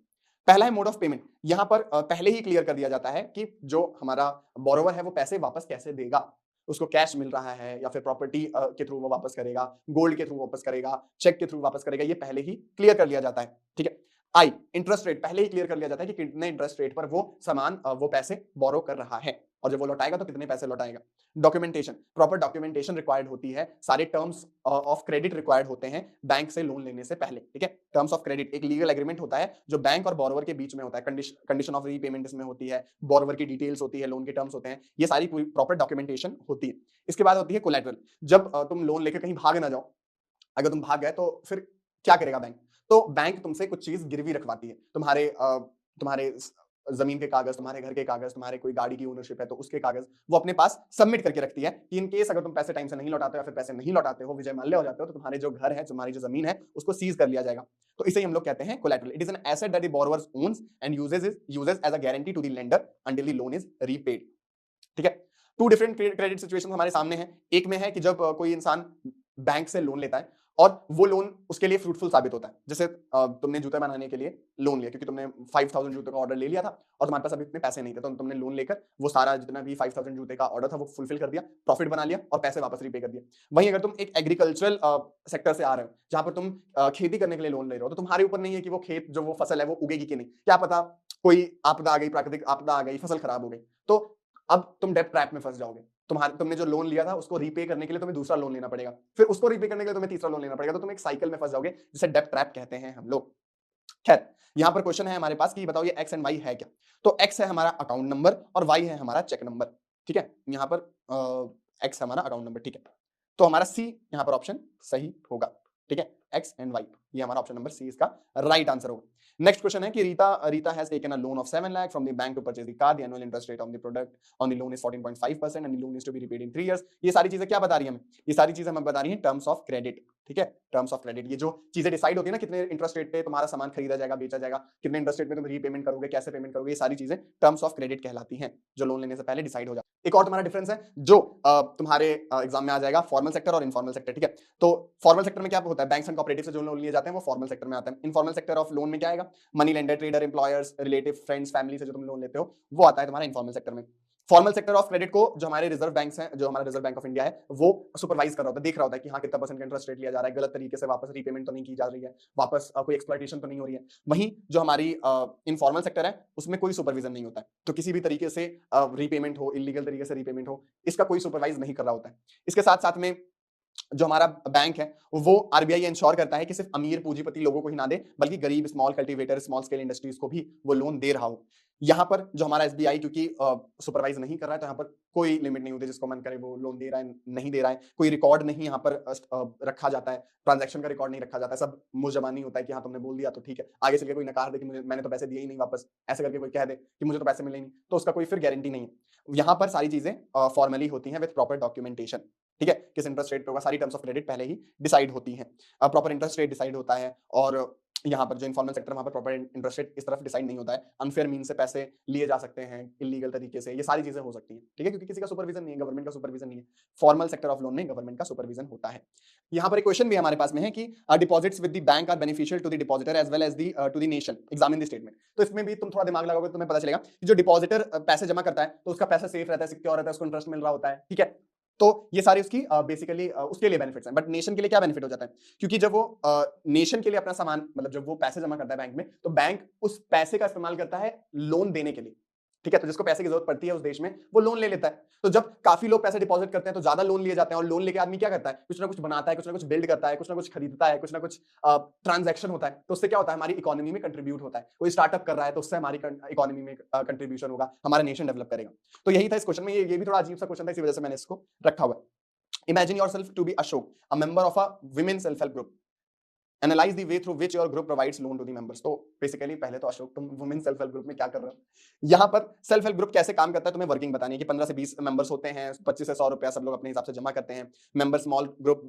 पहला है मोड ऑफ पेमेंट। यहां पर पहले ही क्लियर कर दिया जाता है कि जो हमारा बोरोवर है वो पैसे वापस कैसे देगा, उसको कैश मिल रहा है या फिर प्रॉपर्टी के थ्रू वो वापस करेगा, गोल्ड के थ्रू वापस करेगा, चेक के थ्रू वापस करेगा, ये पहले ही क्लियर कर लिया जाता है, ठीक है। आई, इंटरेस्ट रेट, पहले ही क्लियर कर लिया जाता है कि कितने इंटरेस्ट रेट पर वो सामान वो पैसे बोरो कर रहा है, और जब वो लौटाएगा तो कितने पैसे लौटाएगा। डॉक्यूमेंटेशन, प्रॉपर डॉक्यूमेंटेशन रिक्वायर्ड होती है, सारे टर्म्स ऑफ क्रेडिट रिक्वायर्ड होते हैं बैंक से लोन लेने से पहले, ठीक है। टर्म्स ऑफ क्रेडिट एक लीगल एग्रीमेंट होता है जो बैंक और बोरोवर के बीच में होता है, कंडीशन ऑफ रीपेमेंट इसमें होती है, बोरोवर की डिटेल्स होती है, लोन के टर्म्स होते हैं, ये सारी पूरी प्रॉपर डॉक्यूमेंटेशन होती है। इसके बाद होती है कोलैटरल। जब तुम लोन लेकर कहीं भाग ना जाओ, अगर तुम भाग गए तो फिर क्या करेगा बैंक, तो बैंक तुमसे कुछ चीज गिरवी रखवाती है, तुम्हारे जमीन के कागज, तुम्हारे घर के कागज, तुम्हारे कोई गाड़ी की ओनरशिप है तो उसके कागज वो अपने पास सबमिट करके रखती है कि इन केस अगर तुम पैसे टाइम से नहीं लौटाते हो या फिर पैसे नहीं लौटाते हो, विजय माल्या हो जाते हो, तो तुम्हारे जो घर है, तुम्हारी जो जमीन है, उसको सीज कर लिया जाएगा। तो इसे हम लोग कहते हैं collateral. It is an asset that the borrower owns and uses as a guarantee to the lender until the loan is repaid, ठीक है। टू डिफरेंट क्रेडिट सिचुएशन हमारे सामने हैं। एक में है कि जब कोई इंसान बैंक से लोन लेता है और वो लोन उसके लिए फ्रूटफुल साबित होता है, जैसे तुमने जूते बनाने के लिए लोन लिया, क्योंकि तुमने 5000 जूते का ऑर्डर ले लिया था और तुम्हारे पास अभी इतने पैसे नहीं थे, तो तुमने लोन लेकर वो सारा जितना भी 5000 जूते का ऑर्डर था वो फुलफिल कर दिया, प्रॉफिट बना लिया और पैसे वापस रीपे कर दिया। वहीं अगर तुम एक एग्रीकल्चरल सेक्टर से आ रहे हो जहां पर तुम खेती करने के लिए लोन ले रहे हो, तो तुम्हारे ऊपर नहीं है कि वो खेत, जो वो फसल है वो उगेगी कि नहीं, क्या पता कोई आपदा आ गई, प्राकृतिक आपदा आ गई, फसल खराब हो गई, तो अब तुम डेट ट्रैप में फंस जाओगे। तुमने जो लोन लिया था उसको रीपे करने के लिए तुम्हें दूसरा लोन लेना पड़ेगा, फिर उसको रीपे करने के लिए तुम्हें तीसरा लोन लेना पड़ेगा, तो तुम एक साइकिल में फंस जाओगे जिसे डेट ट्रैप कहते हैं हम लोग। खैर, यहां पर क्वेश्चन है हमारे पास कि बताओ ये एक्स एंड वाई है क्या। तो एक्स है हमारा अकाउंट नंबर और वाई है हमारा चेक नंबर, ठीक है। यहां पर एक्स हमारा अकाउंट नंबर, ठीक है, तो हमारा सी यहां पर ऑप्शन सही होगा, ठीक है। एक्स एंड वाई, ये हमारा ऑप्शन नंबर सी इसका राइट आंसर होगा। नेक्स्ट क्वेश्चन है कि Rita has taken a loan of 7 lakh from the bank to purchase the car, the annual interest rate on the product on the loan is 14.5% and the loan is to be repaid in 3 years. ये सारी चीजें क्या बता रही है हमें, ये सारी चीजें हमें बता रही हैं टर्म्स ऑफ क्रेडिट, ठीक है। टर्म्स ऑफ क्रेडिट, ये जो चीजें डिसाइड होती है ना, कितने इंटरेस्ट रेट पे तुम्हारा सामान खरीदा जाएगा, बेचा जाएगा, कितने इंटरेस्ट रेट में तुम रीपेमेंट करोगे, कैसे पेमेंट करोगे, ये सारी चीजें टर्म्स ऑफ क्रेडिट कहलाती हैं, जो लोन लेने से पहले डिसाइड हो जाती है। एक और तुम्हारा डिफरेंस है जो तुम्हारे एग्जाम में आ जाएगा, फॉर्मल सेक्टर और इनफॉर्मल सेक्टर, ठीक है। तो फॉर्मल सेक्टर में क्या होता है, बैंक्स एंड कोऑपरेटिव से जो लोन लिए जाते हैं वो फॉर्मल सेक्टर में आते हैं। इनफॉर्मल सेक्टर ऑफ लोन में क्या आएगा, money lender, trader, employers, relative, friends, family से जो तुम लोन लेते हो वो आता है तुम्हारा इनफॉर्मल सेक्टर में। फॉर्मल सेक्टर ऑफ क्रेडिट को जो हमारे रिजर्व बैंक्स हैं, जो हमारा रिजर्व बैंक ऑफ इंडिया है, वो सुपरवाइज कर रहा होता है, देख रहा होता है कि हाँ कितना परसेंट का इंटरेस्ट रेट लिया जा रहा है, गलत तरीके से वापस रीपेमेंट तो नहीं की जा रही है, वापस कोई एक्सप्लॉइटेशन तो नहीं हो रही है। वहीं जो हमारी इनफॉर्मल सेक्टर है उसमें कोई सुपरविजन नहीं होता है, तो किसी भी तरीके से रीपेमेंट हो, इलीगल तरीके से रीपेमेंट हो, इसका कोई सुपरवाइज नहीं कर रहा होता है। इसके साथ साथ में जो हमारा बैंक है वो आरबीआई इंश्योर करता है कि सिर्फ अमीर पूंजीपति लोगों को ही ना दे, बल्कि गरीब small cultivator, small scale industries को भी वो लोन दे रहा हो। यहाँ पर जो हमारा एसबीआई क्योंकि सुपरवाइज नहीं कर रहा है, तो यहाँ पर कोई लिमिट नहीं होती, जिसको मन करे वो लोन दे रहा है, नहीं दे रहा है, कोई रिकॉर्ड नहीं यहाँ पर रखा जाता है, ट्रांजैक्शन का रिकॉर्ड नहीं रखा जाता है, सब मुंहजबानी होता है कि हाँ तुमने बोल दिया तो ठीक है। आगे चल के कोई नकार दे कि मैंने तो पैसे दिए ही नहीं वापस, ऐसे करके कोई कह दे कि मुझे तो पैसे मिले नहीं, तो उसका कोई फिर गारंटी नहीं है। यहाँ पर सारी चीजें फॉर्मली होती हैं विद प्रॉपर डॉक्यूमेंटेशन, ठीक है। किस इंटरेस्ट रेट पे होगा, सारी टर्म्स ऑफ क्रेडिट पहले ही डिसाइड होती हैं, प्रॉपर इंटरेस्ट रेट डिसाइड होता है। और यहाँ पर जो इन्फॉर्मल सेक्टर वहां पर प्रॉपर इंटरेस्ट रेट इस तरफ डिसाइड नहीं होता है, अनफेयर मीन से पैसे लिए जा सकते हैं, इलीगल तरीके से, ये सारी चीजें हो सकती हैं, ठीक है, क्योंकि किसी का सुपरविजन नहीं है, गवर्नमेंट का सुपरविजन नहीं है। फॉर्मल सेक्टर ऑफ लोन में गवर्नमेंट का सुपरविजन होता है। यहाँ पर एक क्वेश्चन भी हमारे पास में है कि deposits with the bank are beneficial to the depositor as well as the to the nation, examine the statement. तो इसमें भी तुम थोड़ा दिमाग लगाओगे तो तुम्हें पता चलेगा कि जो डिपॉजिटर पैसे जमा करता है तो उसका पैसा सेफ रहता है, सिक्योर रहता है, उसको इंटरेस्ट मिल रहा होता है, ठीक है। तो ये सारी उसकी बेसिकली उसके लिए बेनिफिट्स हैं। बट नेशन के लिए क्या बेनिफिट हो जाता है, क्योंकि जब वो नेशन के लिए अपना सामान, मतलब जब वो पैसे जमा करता है बैंक में, तो बैंक उस पैसे का इस्तेमाल करता है लोन देने के लिए, ठीक है। तो जिसको पैसे की जरूरत पड़ती है उस देश में, वो लोन ले लेता है। तो जब काफी लोग पैसे डिपॉजिट करते हैं तो ज्यादा लोन लिए जाते हैं, और लोन लेके आदमी क्या करता है, कुछ ना कुछ बनाता है, कुछ ना कुछ बिल्ड करता है, कुछ ना कुछ खरीदता है, कुछ ना कुछ ट्रांजैक्शन होता है। तो उससे क्या होता है, हमारी इकोनॉमी में कंट्रीब्यूट होता है। कोई स्टार्टअप कर रहा है तो उससे हमारी इकोनॉमी में कंट्रीब्यूशन होगा, हमारा नेशन डेवलप करेगा। तो यही था इस क्वेश्चन में, ये भी थोड़ा अजीब सा क्वेश्चन था, इसी वजह से मैंने इसको रखा हुआ है। Imagine yourself to be Ashok, a member of a women self-help group. Analyze the way through which your group provides loan to the members. तो बेसिकली पहले तो अशोक तुम वुमेन सेल्फ हेल्प ग्रुप में क्या कर रहे हो, यहाँ पर सेल्फ हेल्प ग्रुप कैसे काम करता है तुम्हें वर्किंग बतानी है कि 15 से 20 मेंबर्स होते हैं, 25 से 100 रुपया सब लोग अपने हिसाब से जमा करते हैं। Member small group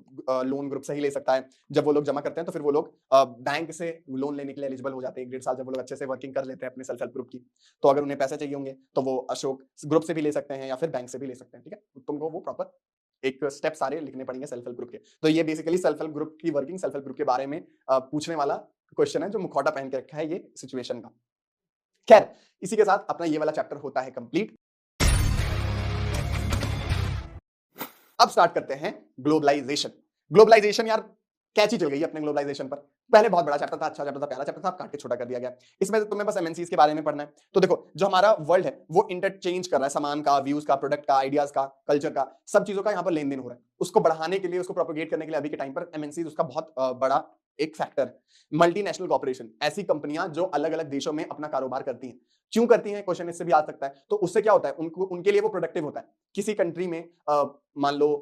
loan group से ही ले सकता है। जब वो लोग जमा करते हैं तो फिर वो लोग बैंक से लोन लेने के लिए एलिजिबल हो जाते हैं 1-1.5 साल, जब वो लोग अच्छे से वर्किंग कर लेते हैं अपने सेल्फ हेल्प ग्रुप की। तो अगर उन्हें पैसे चाहिए होंगे तो वो अशोक ग्रुप से भी ले सकते हैं या फिर बैंक से भी ले सकते हैं, ठीक है। तुमको वो प्रॉपर एक स्टेप सारे लिखने पड़ेंगे सेल्फ हेल्प ग्रुप के। तो ये बेसिकली सेल्फ हेल्प ग्रुप की वर्किंग, सेल्फ हेल्प ग्रुप के बारे में पूछने वाला क्वेश्चन है जो मुखौटा पहन के रखा है ये सिचुएशन का। खैर, इसी के साथ अपना ये वाला चैप्टर होता है कंप्लीट। अब स्टार्ट करते हैं ग्लोबलाइजेशन। ग्लोबलाइजेशन यार कैची चल गई अपने ग्लोबलाइजेशन पर। पहले बहुत बड़ा चैप्टर था, अच्छा चैप्टर था, प्यारा चैप्टर था, काट के छोटा कर दिया गया। इसमें तुम्हें बस एमएनसीज के बारे में पढ़ना है। तो देखो, जो हमारा वर्ल्ड है वो इंटरचेंज कर रहा है, सामान का, व्यूज का, प्रोडक्ट का, आइडियाज का, कल्चर का, सब चीजों का यहाँ पर लेन देन हो रहा है। उसको बढ़ाने के लिए, उसको प्रोपोगेट करने के लिए अभी के टाइम पर एमएनसीज उसका बहुत बड़ा एक फैक्टर। मल्टीनेशनल कॉर्पोरेशन, ऐसी कंपनियां जो अलग अलग देशों में अपना कारोबार करती हैं। क्यों करती हैं, क्वेश्चन इससे भी आ सकता है। तो उससे क्या होता है, उनको, उनके लिए वो प्रोडक्टिव होता है। किसी कंट्री में मान लो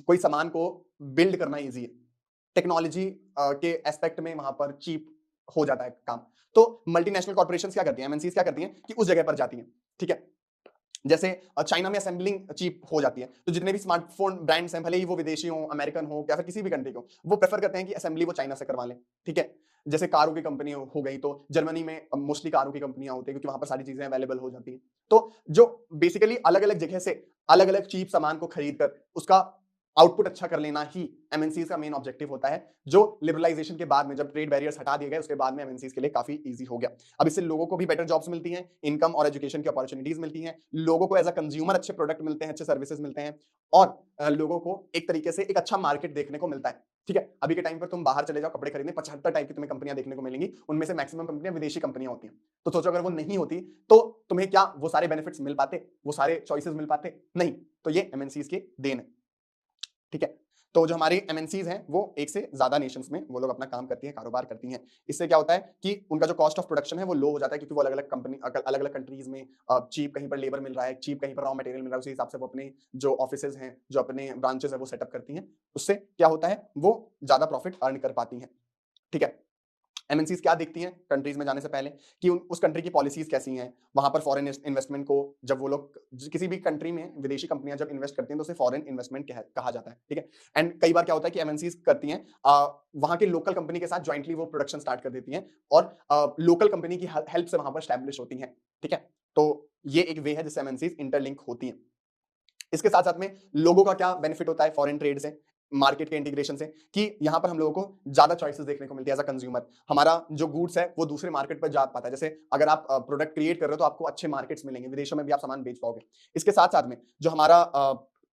कोई सामान को बिल्ड करना इजी है, टेक्नोलॉजी के एस्पेक्ट में वहां पर चीप हो जाता है काम। तो मल्टीनेशनल कॉर्पोरेशंस क्या करती हैं, एमएनसीज क्या करती हैं कि उस जगह पर जाती हैं, ठीक है। जैसे चाइना में असेंबलिंग चीप हो जाती है, तो जितने भी स्मार्टफोन ब्रांड्स हैं, भले ही वो विदेशी हो, अमेरिकन हो या फिर किसी भी कंट्री को, वो प्रेफर करते हैं कि असेंबली वो चाइना से करवा लें, ठीक है। जैसे कारों की कंपनी हो गई, तो जर्मनी में मोस्टली कारों की कंपनियां होती है, क्योंकि वहां पर सारी चीजें अवेलेबल हो जाती हैं। तो जो बेसिकली अलग अलग जगह से अलग अलग चीप सामान को खरीद कर उसका आउटपुट अच्छा कर लेना ही एमएनसीज का मेन ऑब्जेक्टिव होता है, जो लिबरलाइजेशन के बाद में, जब ट्रेड बैरियर्स हटा दिए गए, उसके बाद में एमएनसीज के लिए काफी इजी हो गया। अब इससे लोगों को भी बेटर जॉब्स मिलती हैं, इनकम और एजुकेशन की अपॉर्चुनिटीज मिलती हैं, लोगों को एज अ कंज्यूमर अच्छे प्रोडक्ट मिलते हैं, अच्छे सर्विसेज मिलते हैं, और लोगों को एक तरीके से एक अच्छा मार्केट देखने को मिलता है, ठीक है। अभी के टाइम पर तुम बाहर चले जाओ कपड़े खरीदने, 75 टाइप की तुम्हें कंपनियां देखने को मिलेंगी, उनमें से मैक्सिमम कंपनियां विदेशी कंपनियां होती हैं। तो सोचो अगर वो नहीं होती तो तुम्हें क्या वो सारे बेनिफिट्स मिल पाते, वो सारे चॉइसेस मिल पाते? नहीं। तो ये एमएनसीज के देन है, ठीक है। तो जो हमारी एमएनसीज हैं वो एक से ज्यादा नेशंस में वो लोग अपना काम करती हैं, कारोबार करती हैं। इससे क्या होता है कि उनका जो कॉस्ट ऑफ प्रोडक्शन है वो लो हो जाता है, क्योंकि वो अलग अलग कंपनी, अलग अलग कंट्रीज में चीप कहीं पर लेबर मिल रहा है, चीप कहीं पर रॉ मटेरियल मिल रहा है, उसी हिसाब से वो अपने जो ऑफिसेज हैं, जो अपने ब्रांचेस है, वो सेटअप करती हैं। उससे क्या होता है, वो ज्यादा प्रॉफिट अर्न कर पाती हैं, ठीक है। एमएनसीज क्या देखती हैं कंट्रीज में जाने से पहले कि उस कंट्री की पॉलिसीज कैसी हैं, वहां पर फॉरेन इन्वेस्टमेंट को, जब वो लोग किसी भी कंट्री में विदेशी कंपनियां जब इन्वेस्ट करती हैं तो उसे फॉरेन इन्वेस्टमेंट कहा जाता है, ठीक है। एंड कई बार क्या होता है कि एमएनसीज करती हैं वहां के लोकल कंपनी के साथ ज्वाइंटली वो प्रोडक्शन स्टार्ट कर देती हैं, और लोकल कंपनी की हेल्प से वहां पर स्टैब्लिश होती हैं, ठीक है। तो ये एक वे है जिससे एमएनसीज इंटरलिंक होती हैं। इसके साथ साथ में लोगों का क्या बेनिफिट होता है फॉरेन ट्रेड से, मार्केट के इंटीग्रेशन से, कि यहां पर हम लोगों को ज्यादा चॉइसेस देखने को मिलती है एज अ कंज्यूमर। हमारा जो गुड्स है वो दूसरे मार्केट पर जा पाता है। जैसे अगर आप प्रोडक्ट क्रिएट कर रहे हो तो आपको अच्छे मार्केट्स मिलेंगे, विदेशों में भी आप सामान बेच पाओगे। इसके साथ साथ में जो हमारा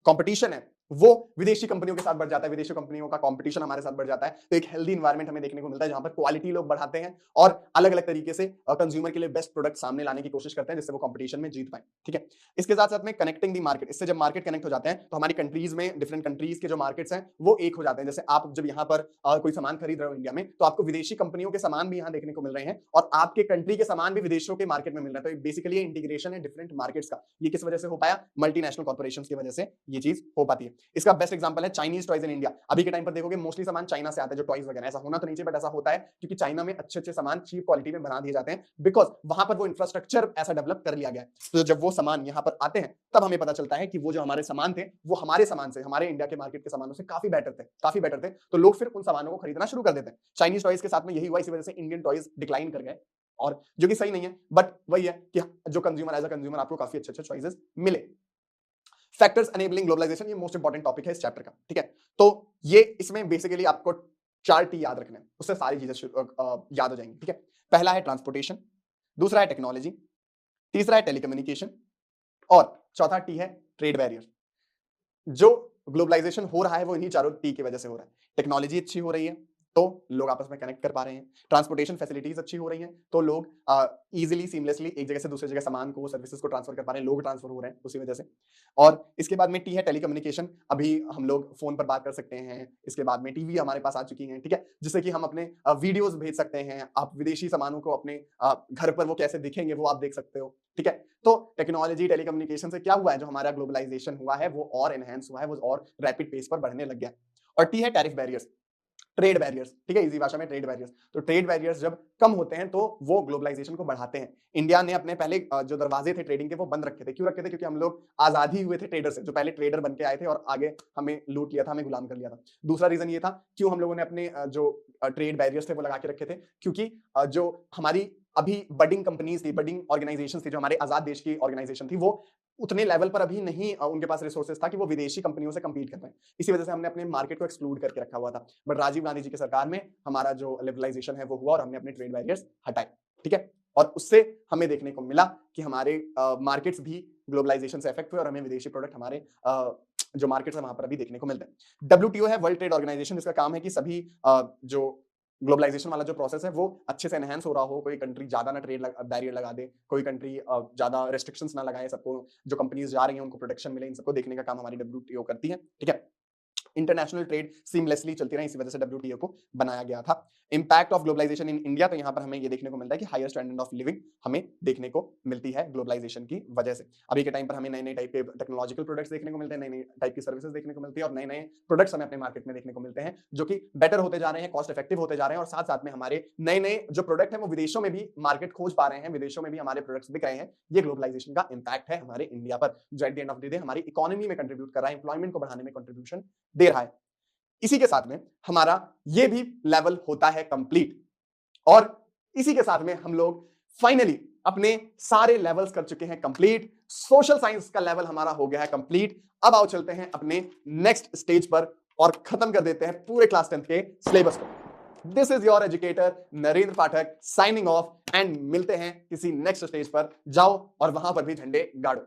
कंपटीशन है वो विदेशी कंपनियों के साथ बढ़ जाता है, विदेशी कंपनियों का कंपटीशन हमारे साथ बढ़ जाता है। तो एक हेल्दी एनवायरनमेंट हमें देखने को मिलता है जहां पर क्वालिटी लोग बढ़ाते हैं और अलग अलग तरीके से कंज्यूमर के लिए बेस्ट प्रोडक्ट सामने लाने की कोशिश करते हैं जिससे वो कंपटीशन में जीत पाए। ठीक है, इसके साथ साथ में कनेक्टिंग दी मार्केट, इससे जब मार्केट कनेक्ट हो जाते हैं तो हमारी कंट्रीज में डिफरेंट कंट्रीज के जो मार्केट्स हैं वो एक हो जाते हैं। जैसे आप जब यहाँ पर कोई सामान खरीद रहे हो इंडिया में तो आपको विदेशी कंपनियों के सामान भी यहाँ देखने को मिल रहे हैं और आपके कंट्री के सामान भी विदेशों के मार्केट में मिल रहा है। तो बेसिकली इंटीग्रेशन है डिफरेंट मार्केट्स का। ये किस वजह से हो पाया? मल्टीनेशनल कॉर्पोरेशंस की वजह से ये चीज हो पाती है। इसका बेस्ट एग्जांपल है चाइनीज टॉयज इन इंडिया। अभी के टाइम पर देखोगे मोस्टली सामान चाइना से आता है, जो टॉयज वगैरह। ऐसा होना तो नहीं चाहिए बट ऐसा होता है क्योंकि चाइना में अच्छे अच्छे सामान चीप क्वालिटी में बना दिए जाते हैं बिकॉज वहां पर वो इंफ्रास्ट्रक्चर ऐसा डेवलप कर लिया गया है। तो जब वो सामान यहाँ पर आते हैं तब हमें पता चलता है कि वो जो हमारे सामान थे वो हमारे सामान से, हमारे इंडिया के मार्केट के सामानों से काफी बेटर थे। तो लोग फिर उन सामानों को खरीदना शुरू कर देते हैं। चाइनीज टॉयज के साथ में यही हुआ, इसी वजह से इंडियन टॉयज डिक्लाइन कर गए और जो कि सही नहीं है बट वही है कि जो कंज्यूमर एज अ कंज्यूमर आपको काफी अच्छे अच्छे चॉइसेस मिले। फैक्टर्स एनेबलिंग ग्लोबलाइजेशन, ये मोस्ट इंपॉर्टेंट टॉपिक है इस चैप्टर का। ठीक है, तो ये इसमें बेसिकली आपको 4 टी याद रखने हैं, उससे सारी चीजें याद हो जाएंगी। ठीक है, पहला है ट्रांसपोर्टेशन, दूसरा है टेक्नोलॉजी, तीसरा है टेलीकम्युनिकेशन और चौथा टी है ट्रेड बैरियर। जो ग्लोबलाइजेशन हो रहा है वो इन्हीं चारों टी की वजह से हो रहा है। टेक्नोलॉजी अच्छी हो रही है तो लोग आपस में कनेक्ट कर पा रहे हैं, ट्रांसपोर्टेशन फैसिलिटीज अच्छी हो रही हैं तो लोग इजीली सीमलेसली एक जगह से दूसरी जगह सामान को, सर्विसेज को ट्रांसफर कर पा रहे हैं, लोग ट्रांसफर हो रहे हैं उसी वजह से। और इसके बाद में टी है टेलीकम्युनिकेशन। अभी हम लोग फोन पर बात कर सकते हैं, इसके बाद में टीवी हमारे पास आ चुकी हैं। ठीक है, जिससे कि हम अपने वीडियोस भेज सकते हैं, आप विदेशी सामानों को अपने घर पर वो कैसे दिखेंगे वो आप देख सकते हो। ठीक है, तो टेक्नोलॉजी टेलीकम्युनिकेशन से क्या हुआ है, जो हमारा ग्लोबलाइजेशन हुआ है वो और एनहेंस हुआ है, वो और रैपिड पेस पर बढ़ने लग गया। और टी है टैरिफ बैरियर्स, ट्रेड बैरियर्स। ठीक है, इजी भाषा में ट्रेड बैरियर्स। तो ट्रेड बैरियर्स जब कम होते हैं तो वो ग्लोबलाइजेशन को बढ़ाते हैं। इंडिया ने अपने पहले जो दरवाजे थे ट्रेडिंग के वो बंद रखे थे। क्यों रखे थे? क्योंकि हम लोग आजाद ही हुए थे ट्रेडर से, जो पहले ट्रेडर बन के आए थे और आगे हमें लूट लिया था, हमें गुलाम कर लिया था। दूसरा रीजन ये था क्यों हम लोगों ने अपने जो ट्रेड बैरियर्स थे वो लगा के रखे थे, क्योंकि जो हमारी अभी बडिंग कंपनीज थी, बडिंग ऑर्गेनाइजेशन थी, जो हमारे आजाद देश की ऑर्गेनाइजेशन थी, वो उतने लेवल पर अभी नहीं उनके पास रिसोर्सेज था कि वो विदेशी कंपनियों से कंपीट कर पाए। इसी वजह से हमने अपने मार्केट को एक्सक्लूड करके रखा हुआ था। बट राजीव गांधी जी की सरकार में हमारा जो लिबरलाइजेशन है वो हुआ और हमने अपने ट्रेड बैरियर्स हटाए। ठीक है, और उससे हमें देखने को मिला कि हमारे मार्केट्स भी ग्लोबलाइजेशन से इफेक्ट हुए और हमें विदेशी प्रोडक्ट हमारे जो मार्केट्स है वहां पर अभी देखने को मिलते हैं। WTO है, वर्ल्ड ट्रेड ऑर्गेनाइजेशन। इसका काम है कि सभी जो ग्लोबलाइजेशन वाला जो प्रोसेस है वो अच्छे से एनहांस हो रहा हो, कोई कंट्री ज्यादा ना ट्रेड बैरियर लगा दे, कोई कंट्री ज्यादा रेस्ट्रिक्शंस ना लगाए, सबको जो कंपनीज जा रही हैं उनको प्रोटेक्शन मिले, इन सबको देखने का काम हमारी WTO करती है। ठीक है, इंटरनेशनल ट्रेड सीमलेसली चलती रही, इसी वजह से WTO को बनाया गया था। Impact of globalisation in India, तो यहाँ पर हमें ये देखने को मिलता है कि हायर स्टैंडर्ड ऑफ लिविंग हमें देखने को मिलती है ग्लोबलाइजेशन की वजह से। अभी के टाइम पर हमें नए नए टाइप के टेक्नोलॉजिकल प्रोडक्ट्स देखने को मिलते हैं, नए नए टाइप की सर्विसेज देखने को मिलती है और नए नए प्रोडक्ट्स हमें अपने मार्केट में देखने को मिलते हैं जो कि बेटर होते जा रहे हैं, कॉस्ट इफेक्टिव होते जा रहे हैं और साथ साथ में हमारे नए नए जो प्रोडक्ट है वो विदेशों में भी मार्केट खोज पा रहे हैं, विदेशों में भी हमारे प्रोडक्ट्स बिक रहे हैं। ये ग्लोबलाइजेशन का इंपैक्ट है हमारे इंडिया पर, जो at the end of the day हमारी इकोनॉमी में कंट्रीब्यूट कर रहा है, एम्प्लॉयमेंट को बढ़ाने में कंट्रीब्यूशन दे रहा है। इसी के साथ में हमारा ये भी लेवल होता है कंप्लीट और इसी के साथ में हम लोग फाइनली अपने सारे लेवल्स कर चुके हैं कंप्लीट। सोशल साइंस का लेवल हमारा हो गया है कंप्लीट। अब आओ चलते हैं अपने नेक्स्ट स्टेज पर और खत्म कर देते हैं पूरे क्लास 10th के सिलेबस को। This is your educator Narendra Pathak signing off and मिलते हैं किसी नेक्स्ट स्टेज पर। जाओ और वहां पर भी झंडे गाड़ो।